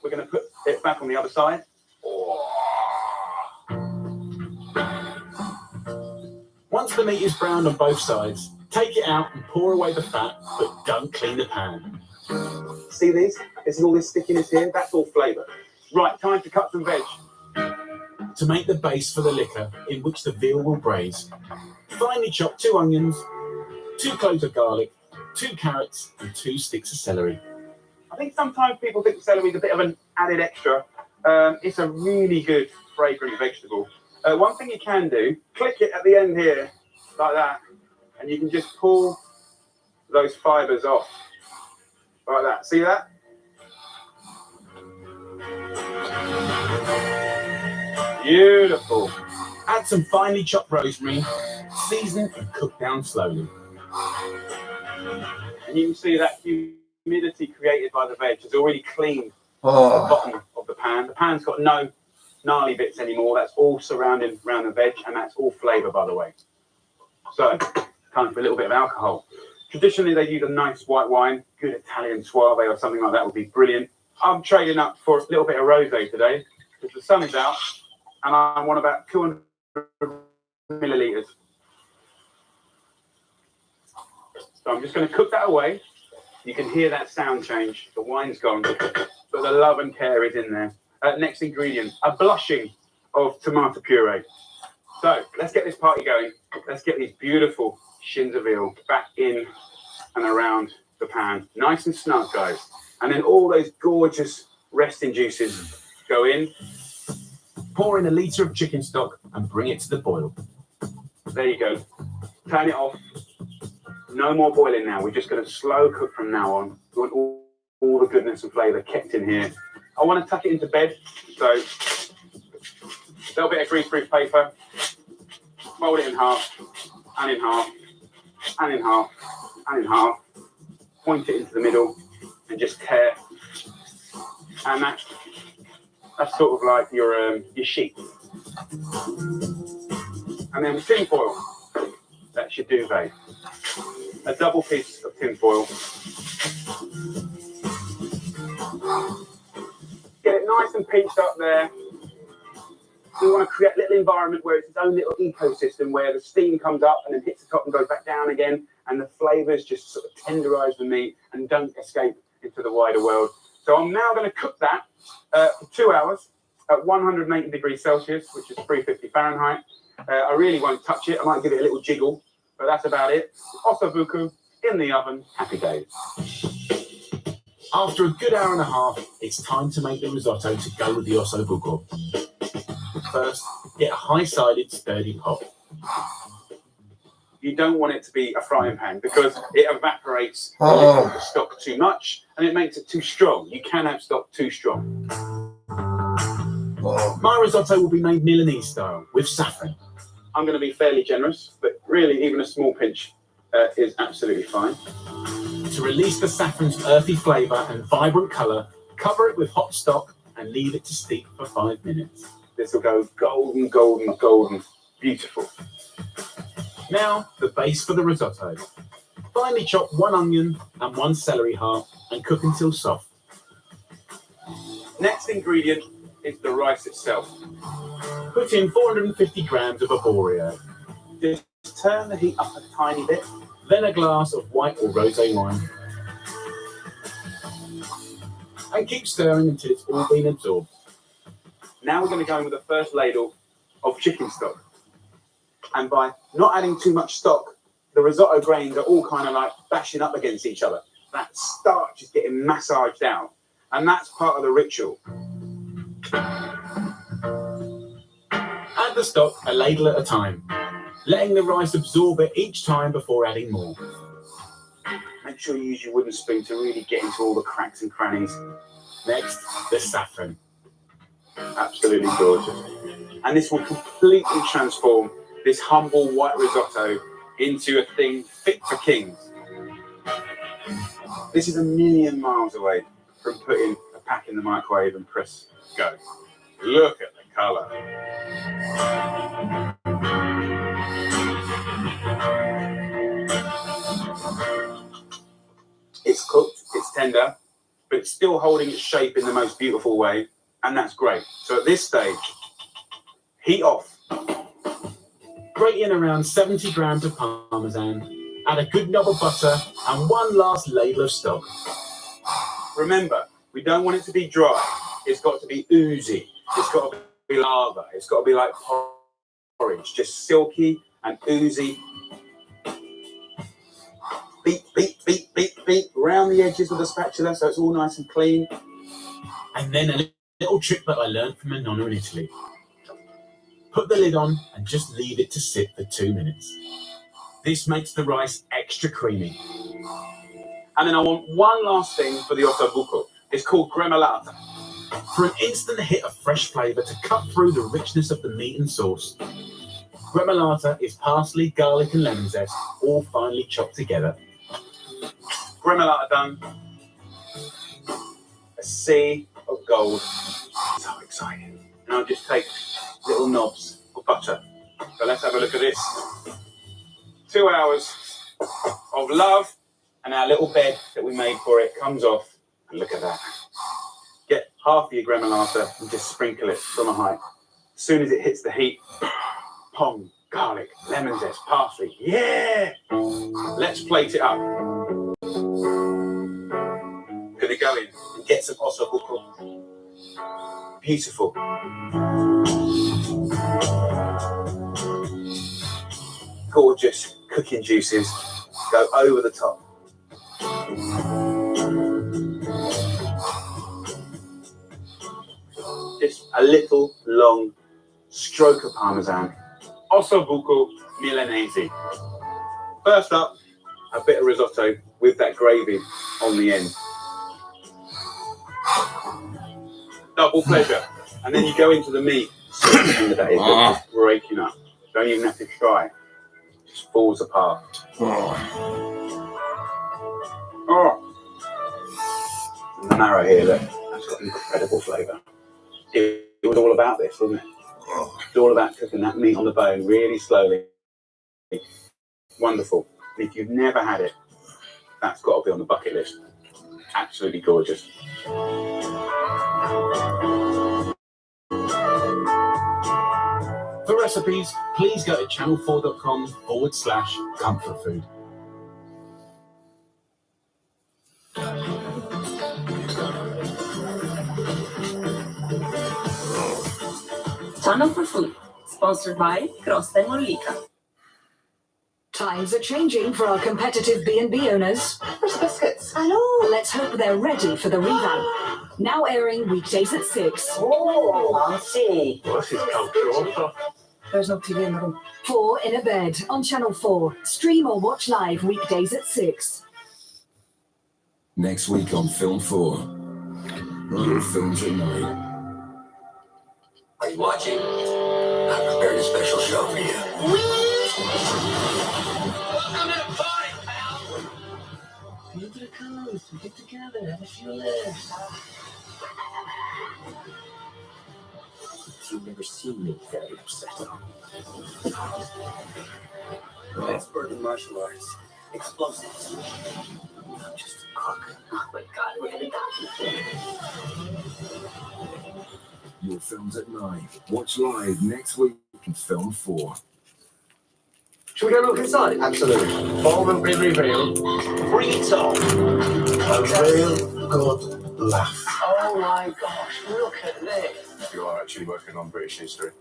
We're going to put it back on the other side. Once the meat is browned on both sides, take it out and pour away the fat, but don't clean the pan. See these? There's all this stickiness here. That's all flavour. Right, time to cut some veg. To make the base for the liquor in which the veal will braise, finely chop 2 onions, 2 cloves of garlic, 2 carrots, and 2 sticks of celery. I think sometimes people think celery is a bit of an added extra. It's a really good fragrant vegetable. One thing you can do, click it at the end here, like that, and you can just pull those fibres off, like that. See that? Beautiful. Add some finely chopped rosemary, season and cook down slowly. And you can see that humidity created by the veg has already cleaned Oh. the bottom of the pan. The pan's got no gnarly bits anymore. That's all surrounding around the veg, and that's all flavour, by the way. So, time for a little bit of alcohol. Traditionally, they use a nice white wine, good Italian Soave or something like that would be brilliant. I'm trading up for a little bit of rosé today because the sun is out, and I want about 200 millilitres. So I'm just going to cook that away. You can hear that sound change. The wine's gone, but the love and care is in there. Next ingredient, a blushing of tomato puree. So let's get this party going. Let's get these beautiful shins of veal back in and around the pan. Nice and snug, guys. And then all those gorgeous resting juices go in. Pour in a litre of chicken stock and bring it to the boil. There you go. Turn it off. No more boiling now. We're just going to slow cook from now on. We want all the goodness and flavour kept in here. I want to tuck it into bed. So a little bit of greaseproof paper. Fold it in half, and in half, and in half, and in half. Point it into the middle and just tear. And that's sort of like your sheet. And then tin foil. That's your duvet. A double piece of tin foil. Get it nice and pinched up there. We want to create a little environment where it's its own little ecosystem where the steam comes up and then hits the top and goes back down again, and the flavours just sort of tenderize the meat and don't escape into the wider world. So I'm now going to cook that for 2 hours at 180 degrees Celsius, which is 350 Fahrenheit. I really won't touch it. I might give it a little jiggle, but that's about it. Ossobuco in the oven. Happy days. After a good hour and a half, it's time to make the risotto to go with the ossobuco. First, get a high-sided sturdy pot. You don't want it to be a frying pan because it evaporates the stock too much and it makes it too strong. You can have stock too strong. My risotto will be made Milanese style with saffron. I'm going to be fairly generous, but really even a small pinch is absolutely fine. To release the saffron's earthy flavour and vibrant colour, cover it with hot stock and leave it to steep for 5 minutes. This will go golden, golden, golden. Beautiful. Now, the base for the risotto. Finely chop 1 onion and 1 celery heart and cook until soft. Next ingredient is the rice itself. Put in 450 grams of arborio. Just turn the heat up a tiny bit. Then a glass of white or rosé wine. And keep stirring until it's all been absorbed. Now we're going to go in with the first ladle of chicken stock. And by not adding too much stock, the risotto grains are all kind of like bashing up against each other. That starch is getting massaged out. And that's part of the ritual. Add the stock a ladle at a time, letting the rice absorb it each time before adding more. Make sure you use your wooden spoon to really get into all the cracks and crannies. Next, the saffron. Absolutely gorgeous. And this will completely transform this humble white risotto into a thing fit for kings. This is a million miles away from putting a pack in the microwave and press go. Look at the colour. It's cooked, it's tender, but it's still holding its shape in the most beautiful way, and that's great. So at this stage, heat off. Grate in around 70 grams of parmesan, add a good knob of butter and 1 last ladle of stock. Remember, we don't want it to be dry. It's got to be oozy. It's got to be lava. It's got to be like porridge, just silky and oozy. Beat, beat, beat, beat, beat around the edges with a spatula so it's all nice and clean. And then a little trick that I learned from a nonna in Italy. Put the lid on and just leave it to sit for 2 minutes. This makes the rice extra creamy. And then I want one last thing for the ossobuco. It's called gremolata. for an instant hit of fresh flavour to cut through the richness of the meat and sauce. Gremolata is parsley, garlic and lemon zest, all finely chopped together. Gremolata done. A sea of gold. So exciting. And I'll just take little knobs of butter. So let's have a look at this. 2 hours of love, and our little bed that we made for it comes off. And look at that. Get half of your gremolata and just sprinkle it from a height. As soon as it hits the heat, pong, garlic, lemon zest, parsley. Yeah! Let's plate it up. Gonna go in and get some ossobuco. Beautiful. Gorgeous cooking juices go over the top. Just a little long stroke of parmesan. Ossobuco Milanese. First up, a bit of risotto with that gravy on the end. Double pleasure. And then you go into the meat. That is just breaking up. Don't even have to try. Just falls apart. Oh. And the marrow here, look, that's got incredible flavour. It was all about this, wasn't it? It's all about cooking that meat on the bone really slowly. Wonderful. And if you've never had it, that's got to be on the bucket list. Absolutely gorgeous. For recipes, please go to channel4.com/comfort food. Channel for Food, sponsored by Crosta e Mollica. Times are changing for our competitive B&B owners. Where's biscuits? Hello. Let's hope they're ready for the revamp. Now airing weekdays at 6. Oh, fancy. Well, this is cultural. There's no TV in the room. 4 in a Bed on Channel 4. Stream or watch live weekdays at 6. Next week on Film 4. Your films at night. Are you watching? I prepared a special show for you. Welcome to the party, pal! Feel the coast, we get together, have a few laughs. You've never seen me very upset. Expert in martial arts. Explosives. I'm just a cook. Oh my god, we're gonna die. Your films at 9. Watch live next week in Film 4. Should we go look inside? Absolutely. All will be revealed. Bring it on. A real good laugh. Oh my gosh, look at this. You are actually working on British history.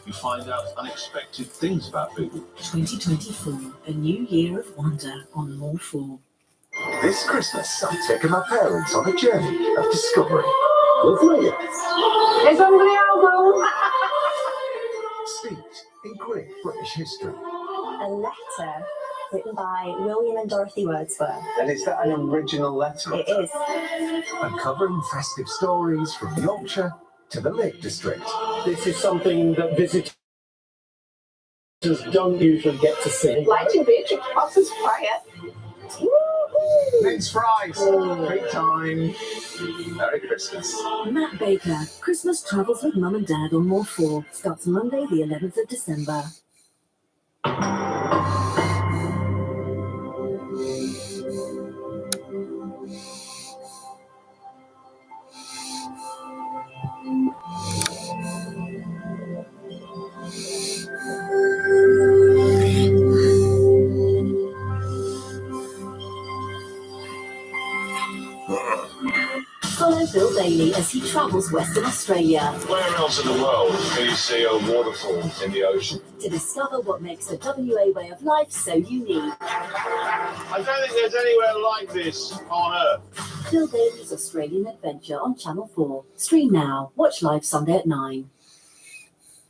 You find out unexpected things about people. 2024, a new year of wonder on More 4. This Christmas, I'm taking my parents on a journey of discovery. Lovely. It's under the elbow. Steeped in great British history. A letter written by William and Dorothy Wordsworth. And is that an original letter? It is. Uncovering festive stories from Yorkshire to the Lake District. This is something that visitors don't usually get to see. Lighting Beatrix Potter's fire. Mince fries! Big time! Merry Christmas. Matt Baker, Christmas Travels with Mum and Dad on More 4. Starts Monday the 11th of December. Follow Bill Daly as he travels Western Australia Where else in the world can you see a waterfall in the ocean? to discover what makes the WA way of life so unique. I don't think there's anywhere like this on Earth. Bill Daly's Australian Adventure on Channel 4. Stream now. Watch live Sunday at 9.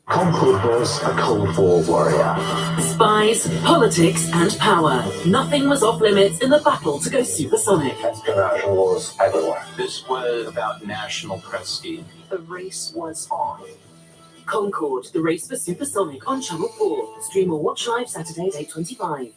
Concord was a Cold War warrior. Spies, politics, and power. Nothing was off limits in the battle to go supersonic. Espionage wars everywhere. This was about national prestige. The race was on. Concord, the race for supersonic on Channel 4. Stream or watch live Saturdays 8:25.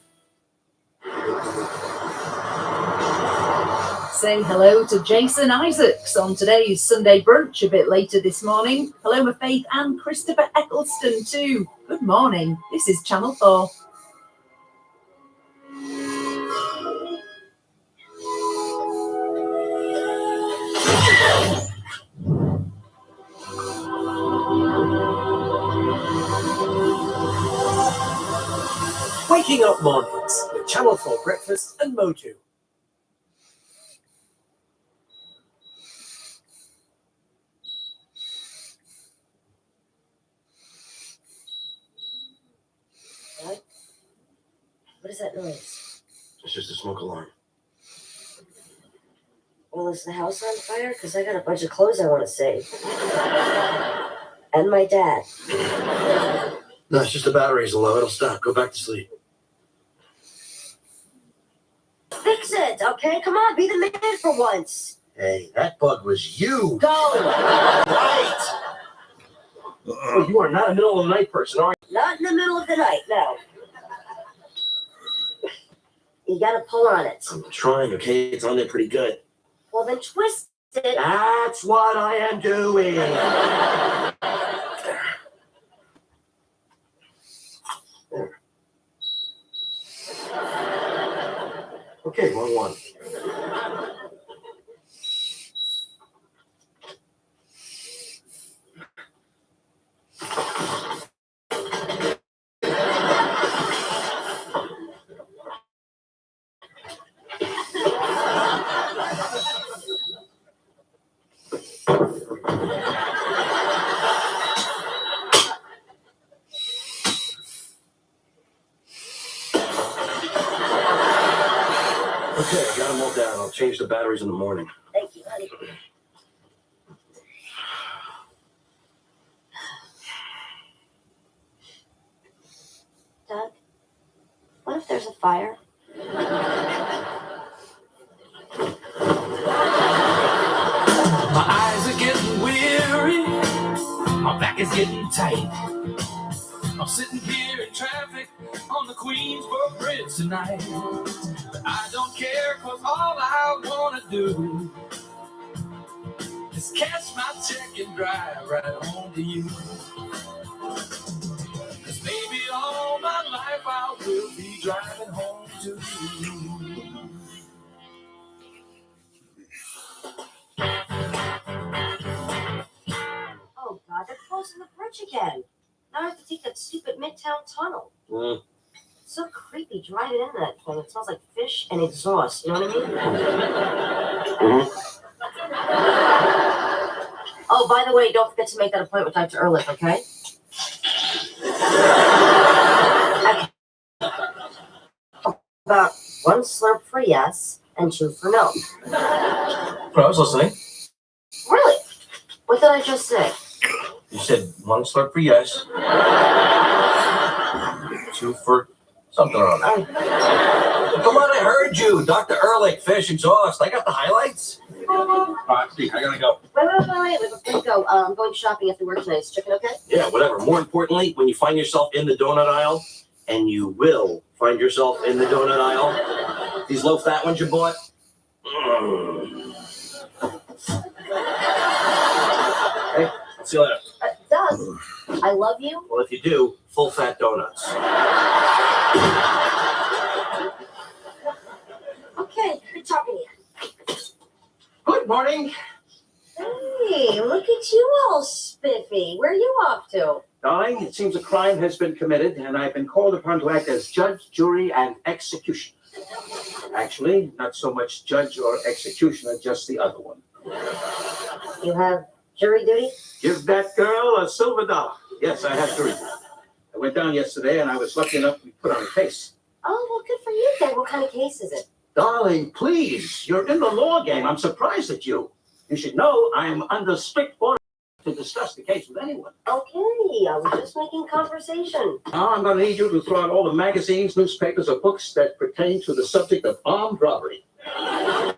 Say hello to Jason Isaacs on today's Sunday brunch a bit later this morning. Paloma Faith and Christopher Eccleston too. Good morning. This is Channel 4. Waking up mornings with Channel 4 Breakfast and Moju. What is that noise? It's just a smoke alarm. Well, is the house on fire? Because I got a bunch of clothes I want to save. And my dad. No, it's just the batteries low. It'll stop. Go back to sleep. Fix it, okay? Come on, be the man for once. Hey, that bug was you. Go! Right! Oh, you are not a middle of the night person, are you? Not in the middle of the night, no. You gotta pull on it. I'm trying, okay? It's on there pretty good. Well, then twist it. That's what I am doing. There. Okay, wrong one. Okay, I got them all down. I'll change the batteries in the morning. Thank you, honey. Doug, what if there's a fire? My eyes are getting weary. My back is getting tight. I'm sitting here in traffic on the Queensboro Bridge tonight. But I don't care, cause all I wanna do is cash my check and drive right home to you. Cause maybe all my life I will be driving home to you. Oh, God, they're closing the bridge again. Now I have to take that stupid Midtown tunnel. It's so creepy driving into that thing. It smells like fish and exhaust. You know what I mean? Oh, by the way, don't forget to make that appointment with Dr. Ehrlich, okay? About 1 slurp for yes and 2 for no. I was listening. Really? What did I just say? You said 1 slurp for yes. 2 for something or other. Come on, I heard you. Dr. Ehrlich, fish, exhaust. I got the highlights. All right, Steve, I gotta go. Wait, before you go, I'm going shopping after work tonight. Is chicken okay? Yeah, whatever. More importantly, when you find yourself in the donut aisle, and you will find yourself in the donut aisle, these low-fat ones you bought, Hey, I'll see you later. Doug, I love you. Well, if you do, full-fat donuts. Okay, good talking to you. Good morning. Hey, look at you all spiffy. Where are you off to? Darling, it seems a crime has been committed, and I've been called upon to act as judge, jury, and executioner. Actually, not so much judge or executioner, just the other one. You have jury duty? Give that girl a silver dollar. Yes, I have jury duty. I went down yesterday, and I was lucky enough to be put on a case. Oh, well, good for you then. What kind of case is it? Darling, please, you're in the law game. I'm surprised at you. You should know I'm under strict order. to discuss the case with anyone. Okay, I was just making conversation. Now I'm going to need you to throw out all the magazines, newspapers, or books that pertain to the subject of armed robbery. I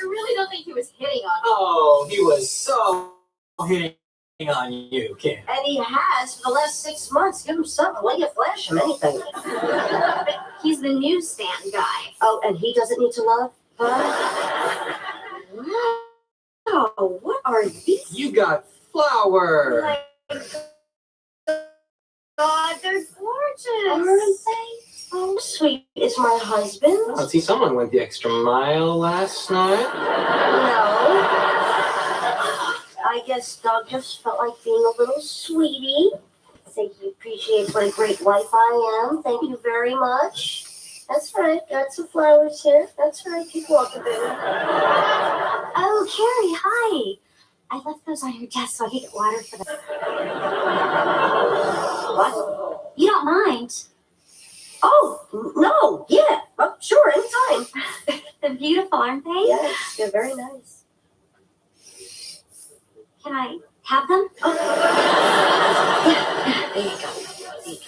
really don't think he was hitting on you. Oh, he was so hitting on you, Kim. And he has for the last 6 months. Give him something. Let you flash him anything. He's the newsstand guy. Oh, and he doesn't need to love? Huh? Wow, what are these? You got flowers. My God, they're gorgeous. Aren't they? Oh, sweet is my husband. I see someone went the extra mile last night. No. I guess Doug just felt like being a little sweetie. Say he appreciates what a great wife I am. Thank you very much. That's right. Got some flowers here. That's right. Keep walking, baby. Oh, Carrie, hi. I left those on your desk so I could get water for them. What? You don't mind? Oh, no. Yeah. Oh, sure. Anytime. They're beautiful, aren't they? Yes, they're very nice. Can I have them? Yeah. There you go. There you go.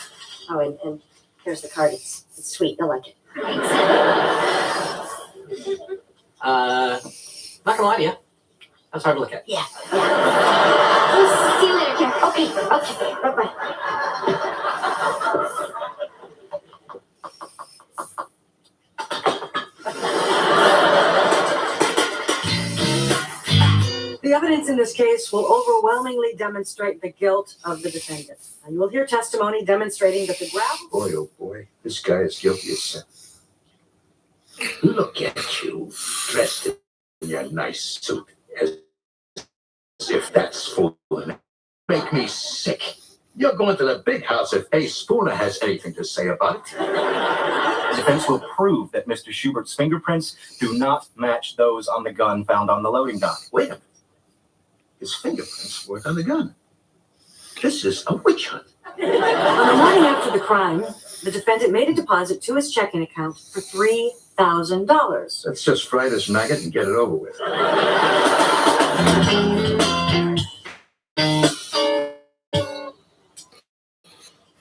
Oh, and here's the card. It's sweet. You'll like it. Not gonna lie to you. That's hard to look at. Yeah. See you later, Carrie. Okay. Bye-bye. The evidence in this case will overwhelmingly demonstrate the guilt of the defendant. And you will hear testimony demonstrating that the gravel... Boy, oh boy, this guy is guilty as sin. Look at you, dressed in your nice suit, as if that's fooling. Make me sick. You're going to the big house if Ace Spooner has anything to say about it. The defense will prove that Mr. Schubert's fingerprints do not match those on the gun found on the loading dock. Wait a minute. His fingerprints weren't on the gun. This is a witch hunt. On the morning after the crime, the defendant made a deposit to his checking account for $3,000. Let's just fry this maggot and get it over with.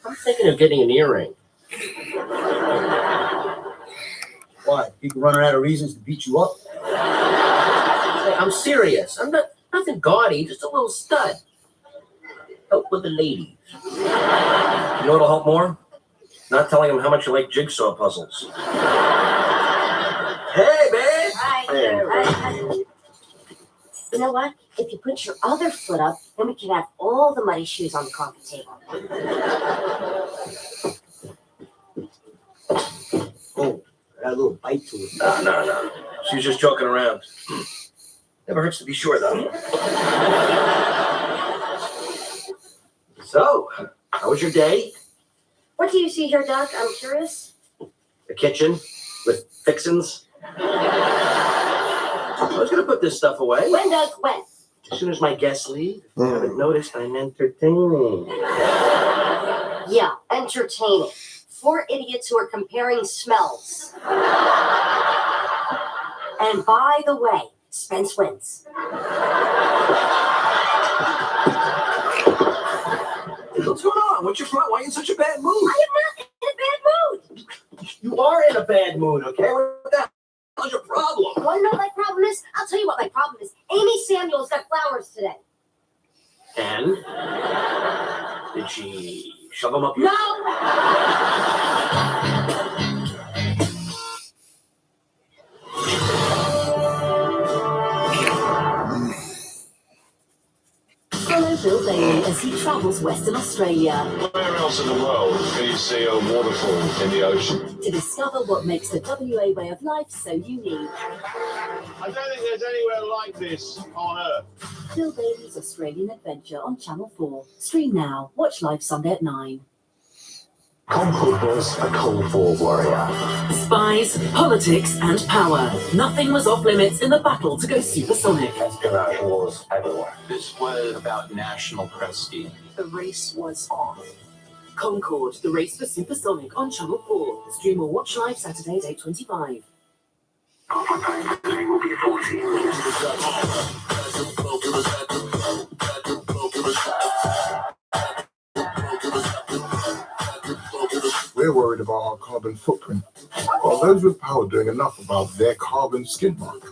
I'm thinking of getting an earring. Why? People running out of reasons to beat you up? I'm serious. I'm not nothing gaudy, just a little stud. Help with the ladies. You know what'll help more? Not telling them how much you like jigsaw puzzles. Hey, babe! Hi. Hey. Hi. You know what? If you put your other foot up, then we can have all the muddy shoes on the coffee table. Oh, got a little bite to it. No. She's just joking around. Never hurts to be sure, though. So, how was your day? What do you see here, Doc? I'm curious. The kitchen with fixins. I was gonna put this stuff away. When, Doug? When? As soon as my guests leave. If you haven't noticed, I'm entertaining. Yeah, entertaining. 4 idiots who are comparing smells. And by the way, Spence wins. What's going on? What's your problem? Why are you in such a bad mood? I am not in a bad mood. You are in a bad mood, okay? What the hell's your problem? You want to know what my problem is? I'll tell you what my problem is. Amy Samuels got flowers today. And? Did she shove them up your... No! Follow Bill Bailey as he travels Western Australia Where else in the world can you see a waterfall in the ocean? to discover what makes the WA way of life so unique. I don't think there's anywhere like this on Earth. Bill Bailey's Australian Adventure on Channel 4. Stream now. Watch live Sunday at 9. Concord was a Cold War warrior. Spies, politics, and power. Nothing was off limits in the battle to go supersonic. Espionage wars everywhere. This was about national prestige. The race was on. Concord, the race for supersonic on Channel 4. Stream or watch live Saturdays 8:25. We're worried about our carbon footprint. Are those with power doing enough about their carbon skid mark?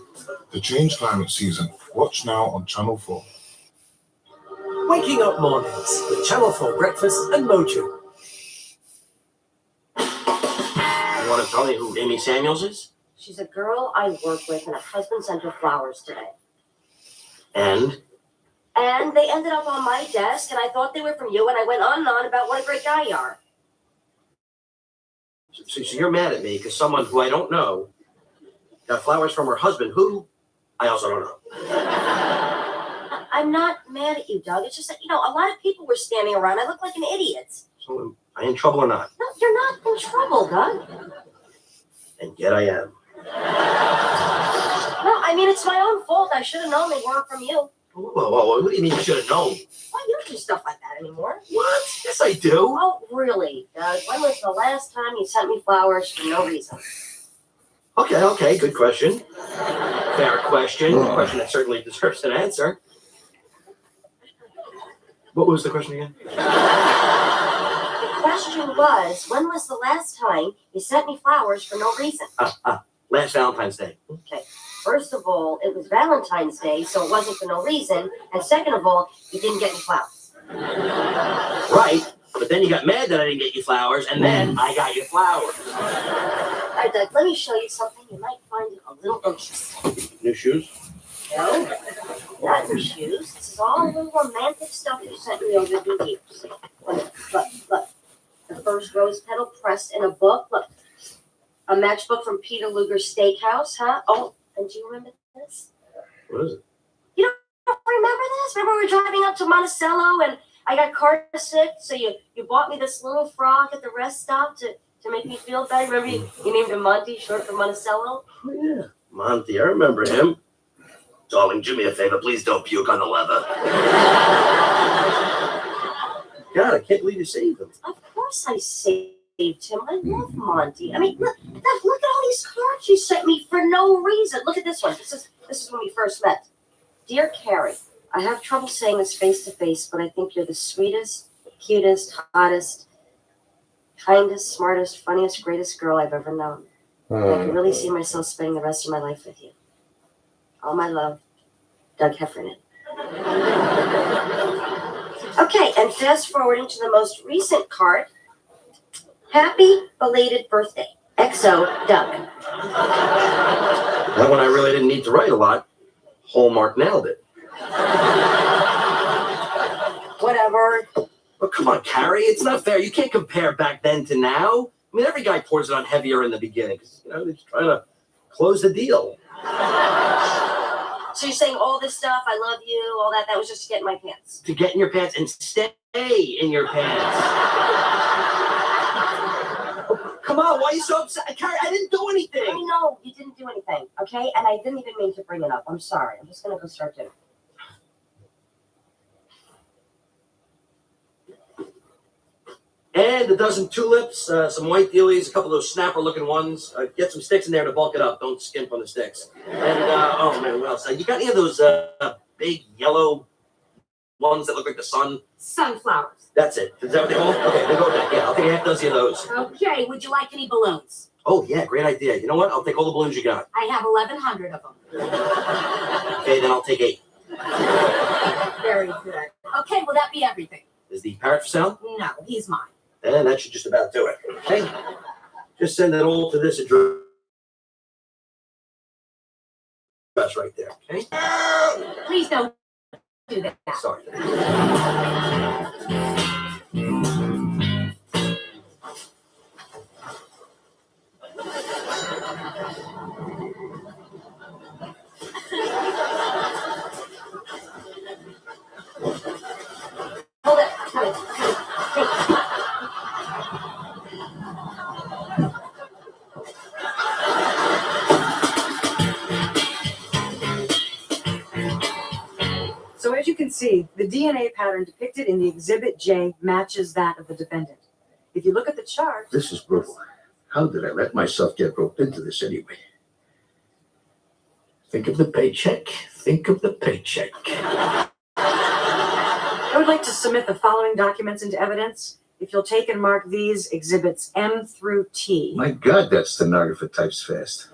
The Change Climate Season. Watch now on Channel 4. Waking up mornings with Channel 4 Breakfast and Mojo. You want to tell me who Amy Samuels is? She's a girl I work with, and her husband sent her flowers today. And? And they ended up on my desk, and I thought they were from you, and I went on and on about what a great guy you are. So you're mad at me because someone who I don't know got flowers from her husband, who I also don't know. I'm not mad at you, Doug. It's just that, a lot of people were standing around. I look like an idiot. So am I in trouble or not? No, you're not in trouble, Doug. And yet I am. No, I mean, it's my own fault. I should have known they weren't from you. Whoa, what do you mean you should have known? Well, you don't do stuff like that anymore. What? Yes, I do. Oh, really, Doug? When was the last time you sent me flowers for no reason? Okay, good question. Fair question. A question that certainly deserves an answer. What was the question again? The question was, when was the last time you sent me flowers for no reason? Last Valentine's Day. Okay. First of all, it was Valentine's Day, so it wasn't for no reason. And second of all, you didn't get me flowers. Right. But then you got mad that I didn't get you flowers, and then I got you flowers. All right, Doug, let me show you something you might find a little interesting. New shoes? No, not your shoes. This is all the romantic stuff you sent me over the years. Look. The first rose petal pressed in a book. Look. A matchbook from Peter Luger's Steakhouse, huh? Oh, and do you remember this? What is it? You don't remember this? Remember we were driving up to Monticello and I got car sick, so you bought me this little frog at the rest stop to make me feel better. Remember you named him Monty, short for Monticello? Oh, yeah. Monty, I remember him. Darling, do me a favor. Please don't puke on the leather. God, I can't believe you saved him. Of course I saved him. I love Monty. I mean, look at all these cards you sent me for no reason. Look at this one. This is when we first met. Dear Carrie, I have trouble saying this face to face, but I think you're the sweetest, cutest, hottest, kindest, smartest, funniest, greatest girl I've ever known. I can really see myself spending the rest of my life with you. All my love, Doug Heffernan. Okay, and fast forwarding to the most recent card. Happy belated birthday, XO Doug. That one I really didn't need to write a lot. Hallmark nailed it. Whatever. But come on, Carrie, it's not fair. You can't compare back then to now. I mean, every guy pours it on heavier in the beginning because they're just trying to close the deal. So you're saying all this stuff, I love you, all that was just to get in my pants? To get in your pants and stay in your pants. Come on, why are you so upset? Carrie, I didn't do anything. I know you didn't do anything, okay? And I didn't even mean to bring it up. I'm sorry. I'm just going to go start dinner. And a dozen tulips, some white dealies, a couple of those snapper-looking ones. Get some sticks in there to bulk it up. Don't skimp on the sticks. And, oh, man, what else? You got any of those big yellow ones that look like the sun? Sunflowers. That's it. Is that what they call them? Okay, they go with that. Yeah, I'll take a half dozen of those. Okay, would you like any balloons? Oh, yeah, great idea. You know what? I'll take all the balloons you got. I have 1,100 of them. Okay, then I'll take 8. Very good. Okay, will that be everything? Is the parrot for sale? No, he's mine. And that should just about do it. Okay? Just send it all to this address right there, okay? Please don't do that. Sorry. Hold it. So as you can see, the DNA pattern depicted in the Exhibit J matches that of the defendant. If you look at the chart, This is brutal. How did I let myself get roped into this anyway? Think of the paycheck. Think of the paycheck. I would like to submit the following documents into evidence. If you'll take and mark these exhibits M through T. My God, that stenographer types fast.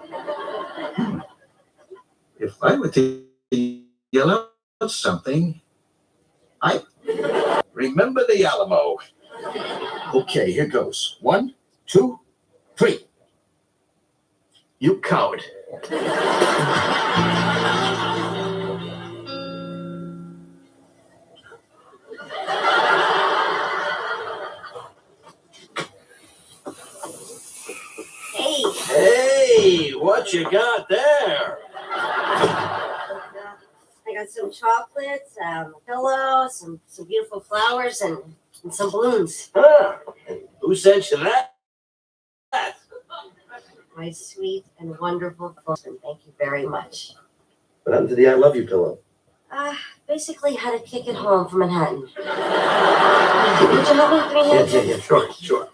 If I were to yell out something, I remember the Alamo. Okay, here goes. 1, 2, 3. You coward. Hey, what you got there? I got some chocolates, a pillow, some beautiful flowers, and some balloons. Huh. Who sent you that? My sweet and wonderful husband. Thank you very much. What happened to the I love you pillow? Basically had to kick it home from Manhattan. Would you help me with 3 hands? Yeah, sure.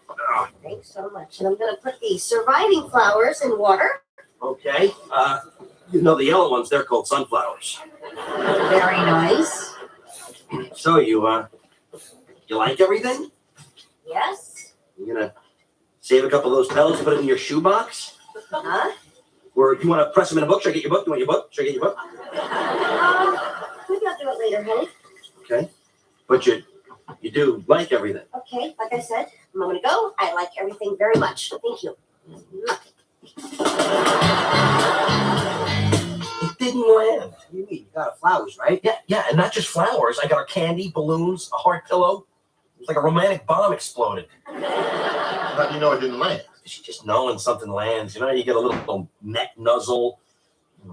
Thanks so much. And I'm going to put the surviving flowers in water. Okay. You know the yellow ones, they're called sunflowers. Very nice. So you like everything? Yes. You gonna save a couple of those pellets, put it in your shoebox? Huh? Or do you want to press them in a book? Should I get your book? Do you want your book? Should I get your book? Maybe I'll do it later, honey. Okay. But you do like everything. Okay, like I said, a moment ago, I like everything very much. Thank you. It didn't land. What do you mean? You got flowers, right? Yeah, and not just flowers. I got her candy, balloons, a heart pillow. It's like a romantic bomb exploded. How do you know it didn't land? She just knowing something lands. You know, you get a little neck nuzzle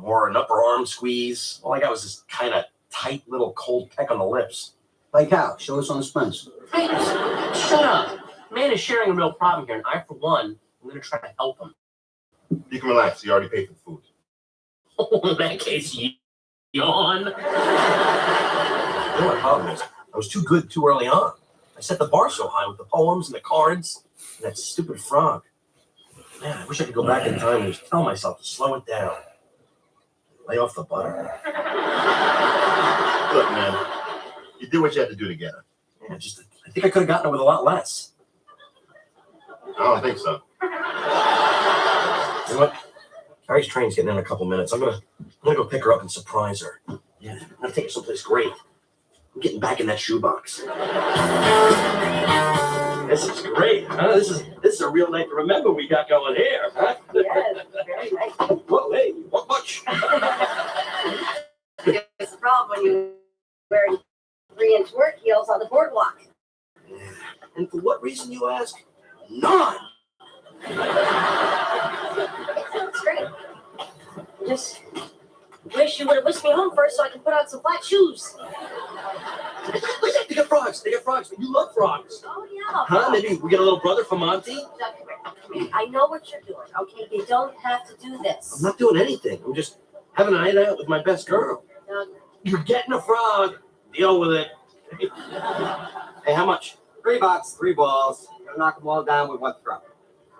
or an upper arm squeeze. All I got was this kind of tight little cold peck on the lips. Like how? Show us on the Spence. Hey, shut up. Man is sharing a real problem here, and I, for one, I'm going to try to help him. You can relax. You already paid for the food. In that case, yawn. You know what the problem is? I was too good too early on. I set the bar so high with the poems and the cards and that stupid frog. Man, I wish I could go back in time and just tell myself to slow it down. Lay off the butter. Look, man, you did what you had to do to get her. Yeah, I think I could have gotten her with a lot less. I don't think so. You know what? Carrie's train's getting in a couple minutes. I'm gonna go pick her up and surprise her. Yeah, I'm gonna take her someplace great. I'm getting back in that shoebox. This is great, huh? This is a real night to remember we got going here, huh? Yes, very nice. Whoa, hey, what much? It's the problem when you're wearing 3-inch work heels on the boardwalk. And for what reason, you ask? None. It's great. Just wish you would have whisked me home first so I could put on some flat shoes. They got frogs. You love frogs. Oh, yeah. Huh? Maybe we get a little brother for Monty? Come here. I know what you're doing, okay? You don't have to do this. I'm not doing anything. I'm just having a night out with my best girl. Doug, You're getting a frog. Deal with it. Hey, how much? $3, 3 balls. Gotta knock them all down with 1 throw.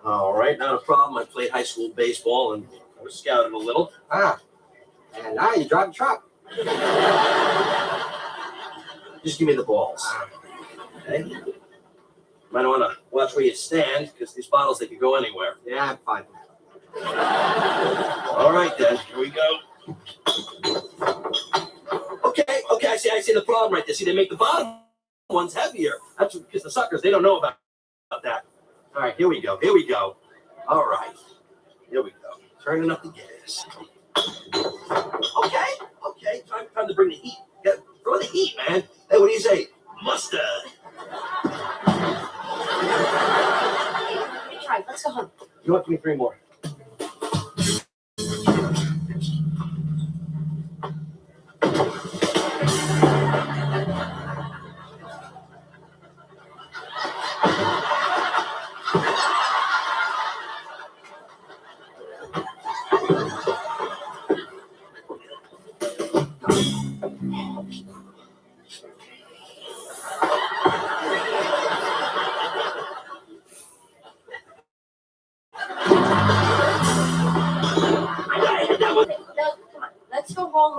All right, not a problem. I played high school baseball and I was scouted a little. And now you drive a truck. Just give me the balls. Okay? Might want to watch where you stand because these bottles, they could go anywhere. Yeah, I'm fine. All right, then. Here we go. Okay, I see the problem right there. See, they make the bottom ones heavier. That's because the suckers, they don't know about that. All right, here we go. All right, here we go. Turning up the gas. Okay. Time to bring the heat. Yeah, throw the heat, man. Hey, what do you say? Mustard. hey, try. Let's go home. You want to give me 3 more?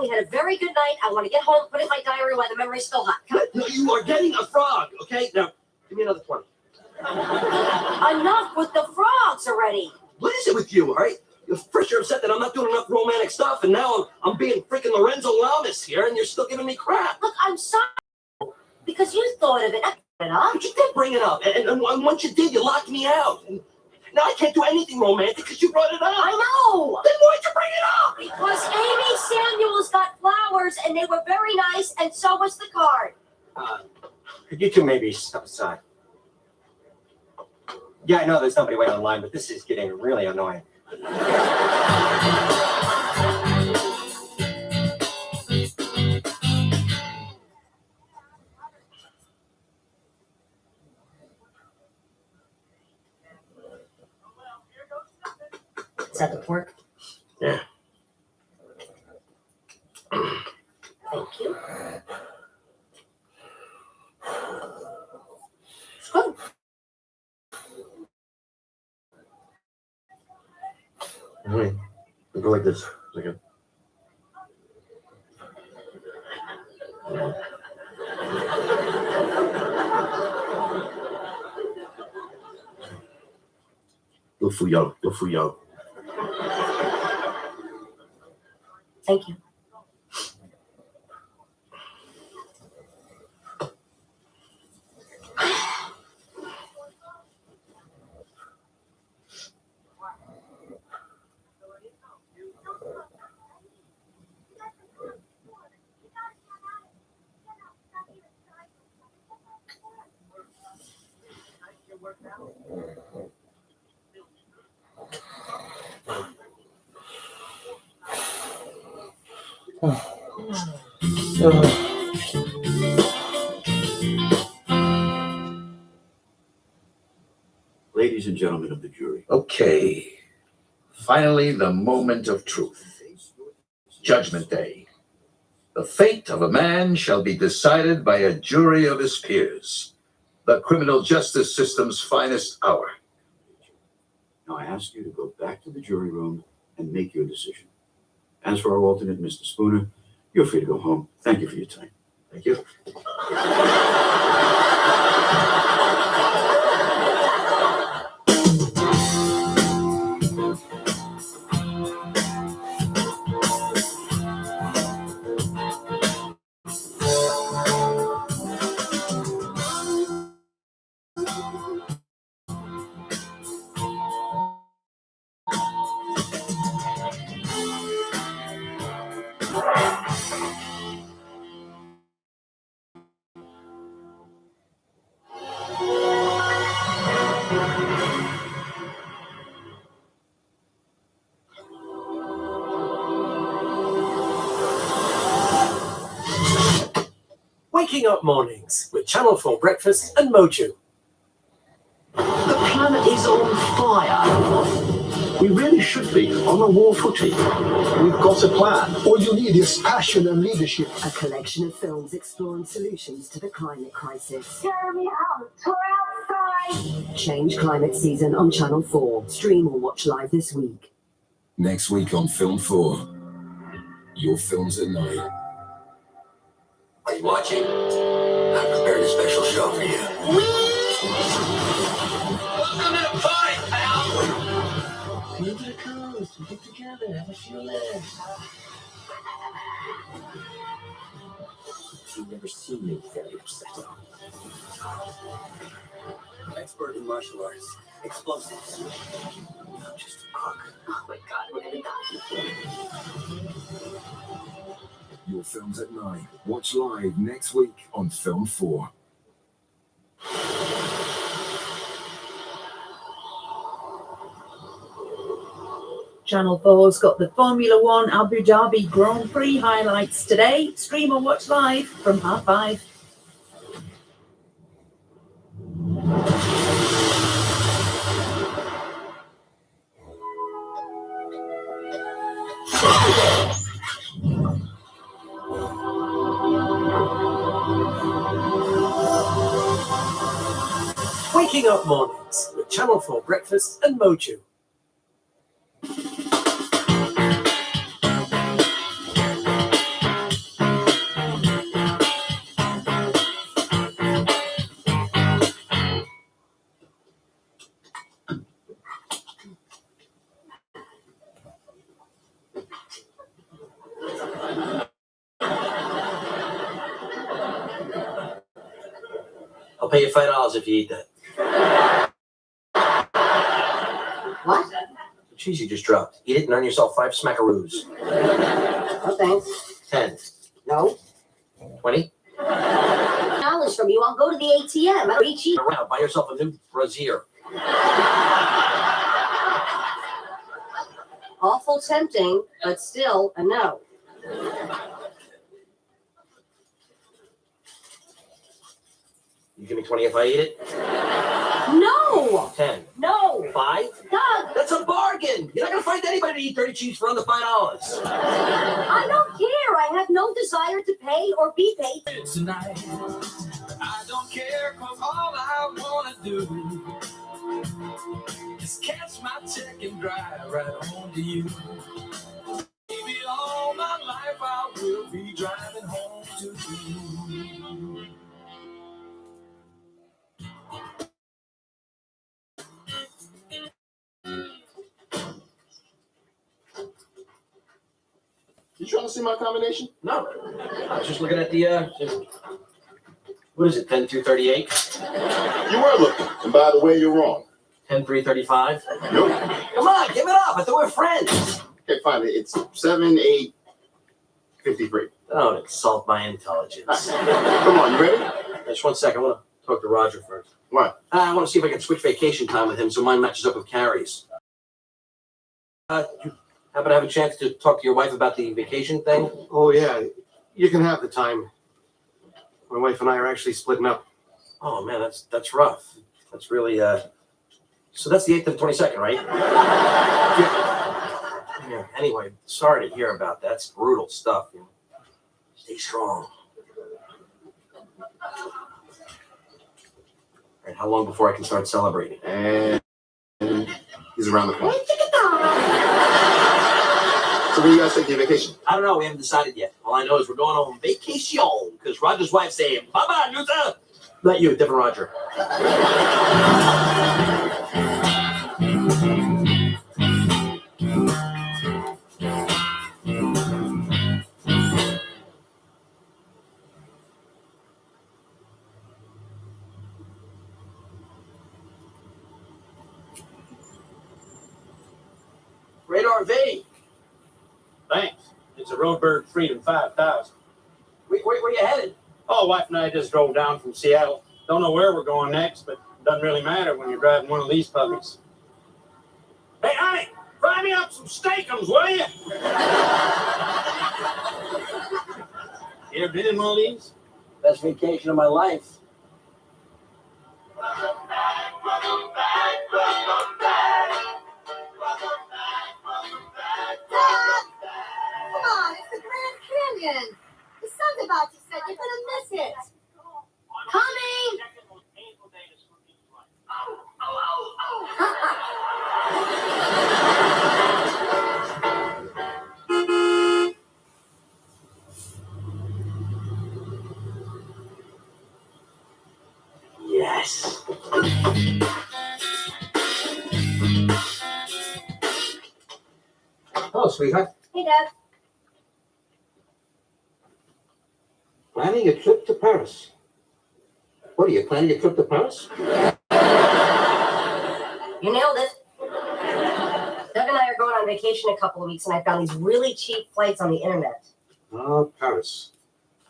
We had a very good night. I want to get home, put it in my diary while the memory's still hot. Come on. No, you are getting a frog, okay? Now, give me another 20. Enough with the frogs already. What is it with you, all right? First you're upset that I'm not doing enough romantic stuff, and now I'm being freaking Lorenzo Lamas here, and you're still giving me crap. Look, I'm sorry. Because you thought of it. I brought it up. But you did bring it up, and once you did, you locked me out. And now I can't do anything romantic because you brought it up. I know. Then why'd you bring it up? Because Amy Samuels got flowers, and they were very nice, and so was the card. Could you two maybe step aside? Yeah, I know there's nobody waiting online, but this is getting really annoying. Is that the pork? Yeah. Thank you. It's good. Wait, go like this. Okay. Go Fuyo. Go Fuyo. Thank you. Ladies and gentlemen of the jury. Okay. Finally, the moment of truth. Judgment Day. The fate of a man shall be decided by a jury of his peers. The criminal justice system's finest hour. Now I ask you to go back to the jury room and make your decision. As for our alternate, Mr. Spooner, you're free to go home. Thank you for your time. Thank you. Waking up mornings with Channel 4 Breakfast and Moju. The planet is on fire. We really should be on a war footing. We've got a plan. All you need is passion and leadership. A collection of films exploring solutions to the climate crisis. Jeremy out. We're outside. Change Climate Season on Channel 4. Stream or watch live this week. Next week on Film 4. Your films at night. Are you watching? I've prepared a special show for you. Welcome to the party, pal! Feel the coast, we get together, have a few legs. You've never seen me very upset. Expert in martial arts, explosives. I'm just a cook. Oh my god, we're gonna die. Your films at night. Watch live next week on Film 4. Channel 4's got the Formula One Abu Dhabi Grand Prix highlights today. Stream or watch live from 5:30. Waking up mornings with Channel 4 Breakfast and Moju. I'll pay you $5 if you eat that. What? The cheese you just dropped. Eat it and earn yourself 5 smackaroos. No thanks. 10. No. 20. $1 from you. I'll go to the ATM. I'll reach you. Around. Buy yourself a new brassiere. Awful tempting, but still a no. You give me 20 if I eat it? No! 10. No! 5? Doug! That's a bargain! You're not gonna find anybody to eat dirty cheese for under $5. I don't care. I have no desire to pay or be paid. Tonight, I don't care, cause all I wanna do is catch my check and drive right home to you. Maybe all my life I will be driving home to you. You trying to see my combination? No. I was just looking at the, what is it, 10 through 38? You were looking. And by the way, you're wrong. 10 3 35? Nope. Come on, give it up. I thought we were friends. Okay, fine. It's 7 8 53. Don't insult my intelligence. Come on, you ready? Just 1 second. I want to talk to Roger first. What? I want to see if I can switch vacation time with him so mine matches up with Carrie's. You happen to have a chance to talk to your wife about the vacation thing? Oh, yeah. You can have the time. My wife and I are actually splitting up. Oh, man, that's rough. That's really, so that's the 8th and 22nd, right? Yeah. Anyway, sorry to hear about that. That's brutal stuff. You know. Stay strong. All right, how long before I can start celebrating? And he's around the corner. So when you guys take your vacation? I don't know. We haven't decided yet. All I know is we're going on vacation because Roger's wife saying, "Bye-bye, Nuta." Not you, different Roger. Great RV. Thanks. It's a Roadbird Freedom 5000. Where you headed? Oh, wife and I just drove down from Seattle. Don't know where we're going next, but it doesn't really matter when you're driving one of these puppies. Hey, honey, fry me up some steakums, will you? You ever been in one of these? Best vacation of my life. Come on, it's the Grand Canyon. The sun's about to set. You're gonna miss it. Coming. Yes. Hello, sweetheart. Hey, Dad. Planning a trip to Paris. What are you planning a trip to Paris? You nailed it. Doug and I are going on vacation in a couple of weeks, and I found these really cheap flights on the internet. Oh, Paris.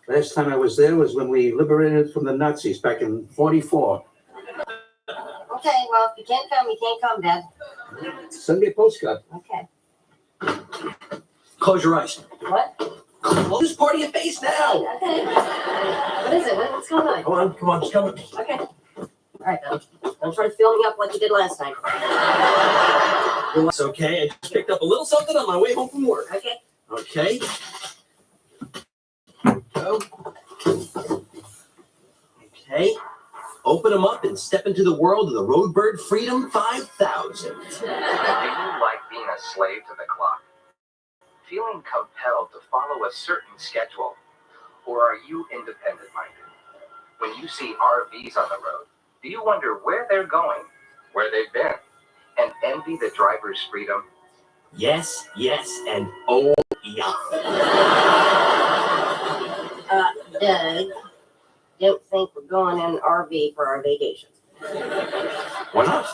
Last time I was there was when we liberated from the Nazis back in '44. Okay, well, if you can't come, you can't come, Dad. Send me a postcard. Okay. Close your eyes. What? Close part of your face now. Okay. What is it? What's going on? Come on, just come with me. Okay. All right, Doug. Don't try to fill me up like you did last time. It's okay. I just picked up a little something on my way home from work. Okay. Okay. Go. Okay. Open them up and step into the world of the Roadbird Freedom 5000. Do you like being a slave to the clock? Feeling compelled to follow a certain schedule? Or are you independent-minded? When you see RVs on the road, do you wonder where they're going, where they've been, and envy the driver's freedom? Yes, and oh, yeah. Doug, don't think we're going in an RV for our vacation. Why not?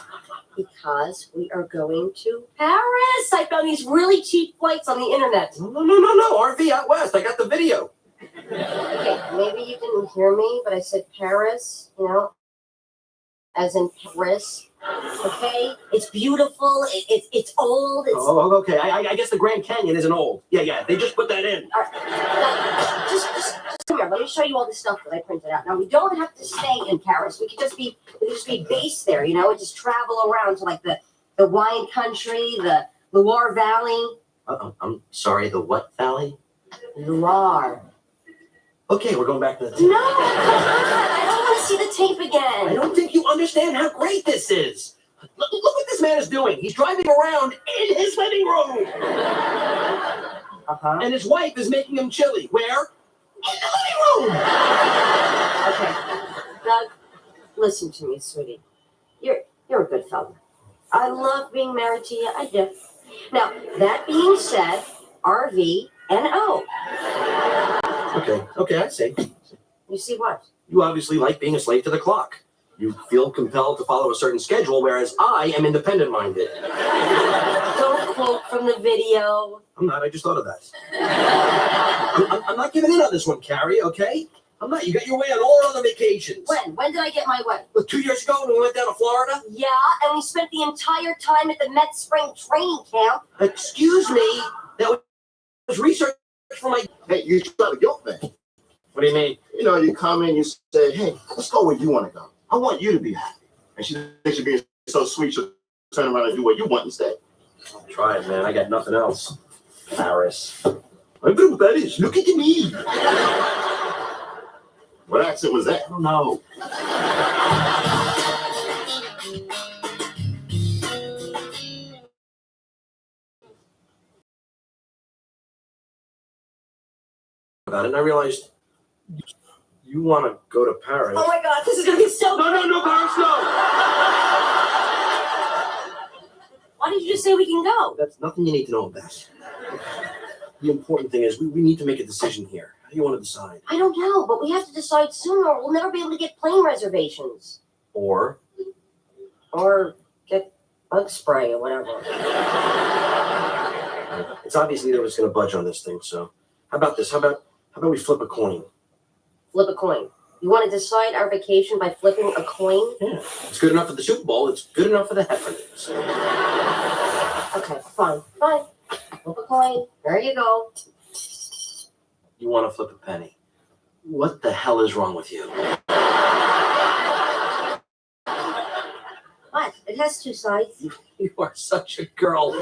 Because we are going to Paris. I found these really cheap flights on the internet. No. RV out west. I got the video. Okay, maybe you didn't hear me, but I said Paris, as in Paris. Okay? It's beautiful. It's old. It's Oh, okay. I guess the Grand Canyon isn't old. Yeah. They just put that in. All right. Just come here. Let me show you all the stuff that I printed out. Now we don't have to stay in Paris. We could just be based there, and just travel around to like the wine country, the Loire Valley. I'm sorry. The what valley? Loire. Okay, we're going back to the tape. No, come on. I don't want to see the tape again. I don't think you understand how great this is. Look what this man is doing. He's driving around in his living room. And his wife is making him chili. Where? In the living room. Okay, Doug, listen to me, sweetie. You're a good fella. I love being married to you. I do. Now, that being said, RV and O. Okay, I see. You see what? You obviously like being a slave to the clock. You feel compelled to follow a certain schedule, whereas I am independent-minded. Don't quote from the video. I'm not. I just thought of that. I'm not giving in on this one, Carrie, okay? I'm not. You got your way on all other vacations. When? When did I get my way? Well, 2 years ago when we went down to Florida? Yeah, and we spent the entire time at the Met Spring training camp. Excuse me? That was research for my... Hey, you try the guilt thing. What do you mean? You come in, you say, hey, let's go where you want to go. I want you to be happy. And she thinks you're being so sweet, she'll turn around and do what you want instead. I'll try it, man. I got nothing else. Paris. I know what that is. Look at me. What accent was that? I don't know. About it, and I realized you want to go to Paris. Oh my God, this is gonna be so. No, Paris, no. Why did you just say we can go? That's nothing you need to know about. The important thing is we need to make a decision here. How do you want to decide? I don't know, but we have to decide soon, or we'll never be able to get plane reservations. Or get bug spray or whatever. It's obvious neither of us is going to budge on this thing. So, how about this? How about we flip a coin? Flip a coin. You want to decide our vacation by flipping a coin? Yeah, it's good enough for the Super Bowl. It's good enough for the Heffernans. Okay, fine. Flip a coin. There you go. You want to flip a penny? What the hell is wrong with you? What? It has two sides. You are such a girl.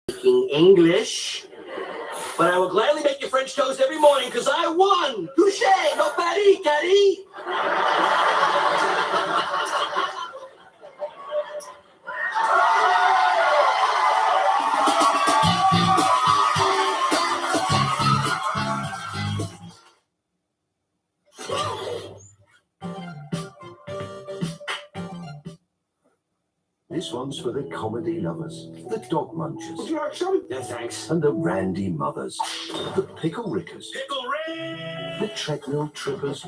Speaking English. But I will gladly make you French toast every morning because I won. Touché, no Paris, Caddy. This one's for the comedy lovers, the dog munchers. Would you like some? Yeah, thanks. And the randy mothers, the pickle rickers, Pickle Rick! the treadmill trippers,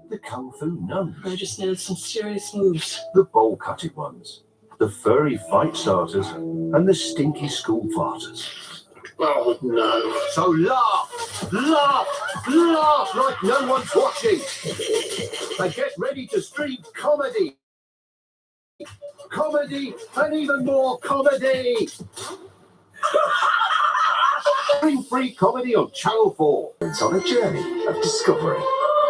the kung fu nuns. I just needed some serious moves. The bowl-cutted ones, the furry fight starters, and the stinky school farters. Oh, no. So laugh like no one's watching. And get ready to stream comedy. Comedy and even more comedy. Stream free comedy on Channel 4. It's on a journey of discovery.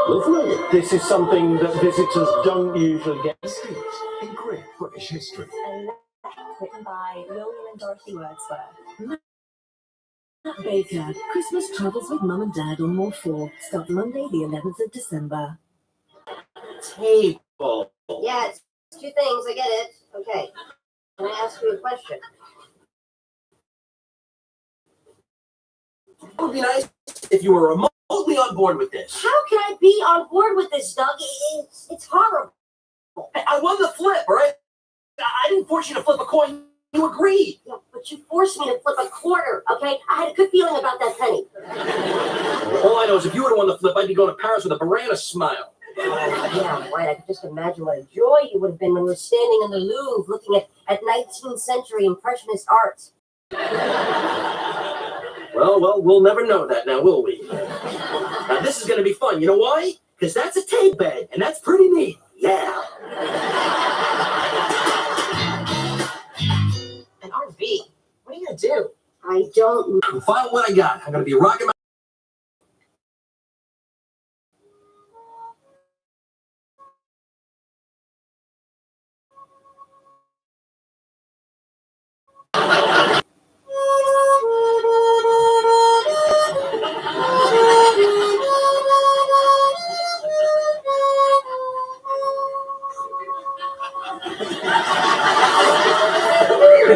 Lovely. This is something that visitors don't usually get. In great British history. Written by William and Dorothy Wordsworth. Matt Baker, Christmas Travels with Mum and Dad on More 4. Start Monday, the 11th of December. Table. Yeah, it's two things. I get it. Okay. Can I ask you a question? It would be nice if you were remotely on board with this. How can I be on board with this, Doug? It's horrible. I won the flip, all right? I didn't force you to flip a coin. You agreed. Yeah, but you forced me to flip a quarter, okay? I had a good feeling about that penny. All I know is if you would have won the flip, I'd be going to Paris with a Barana smile. Yeah, right. I could just imagine what a joy you would have been when we were standing in the Louvre looking at 19th century Impressionist art. Well, we'll never know that now, will we? Now, this is going to be fun. You know why? Because that's a tape bed, and that's pretty neat. Yeah. An RV? What are you gonna do? I don't know. We'll find what I got. I'm going to be rocking my...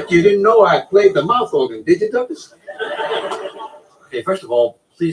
You didn't know I played the mouth organ, did you, Douglas? Okay, first of all,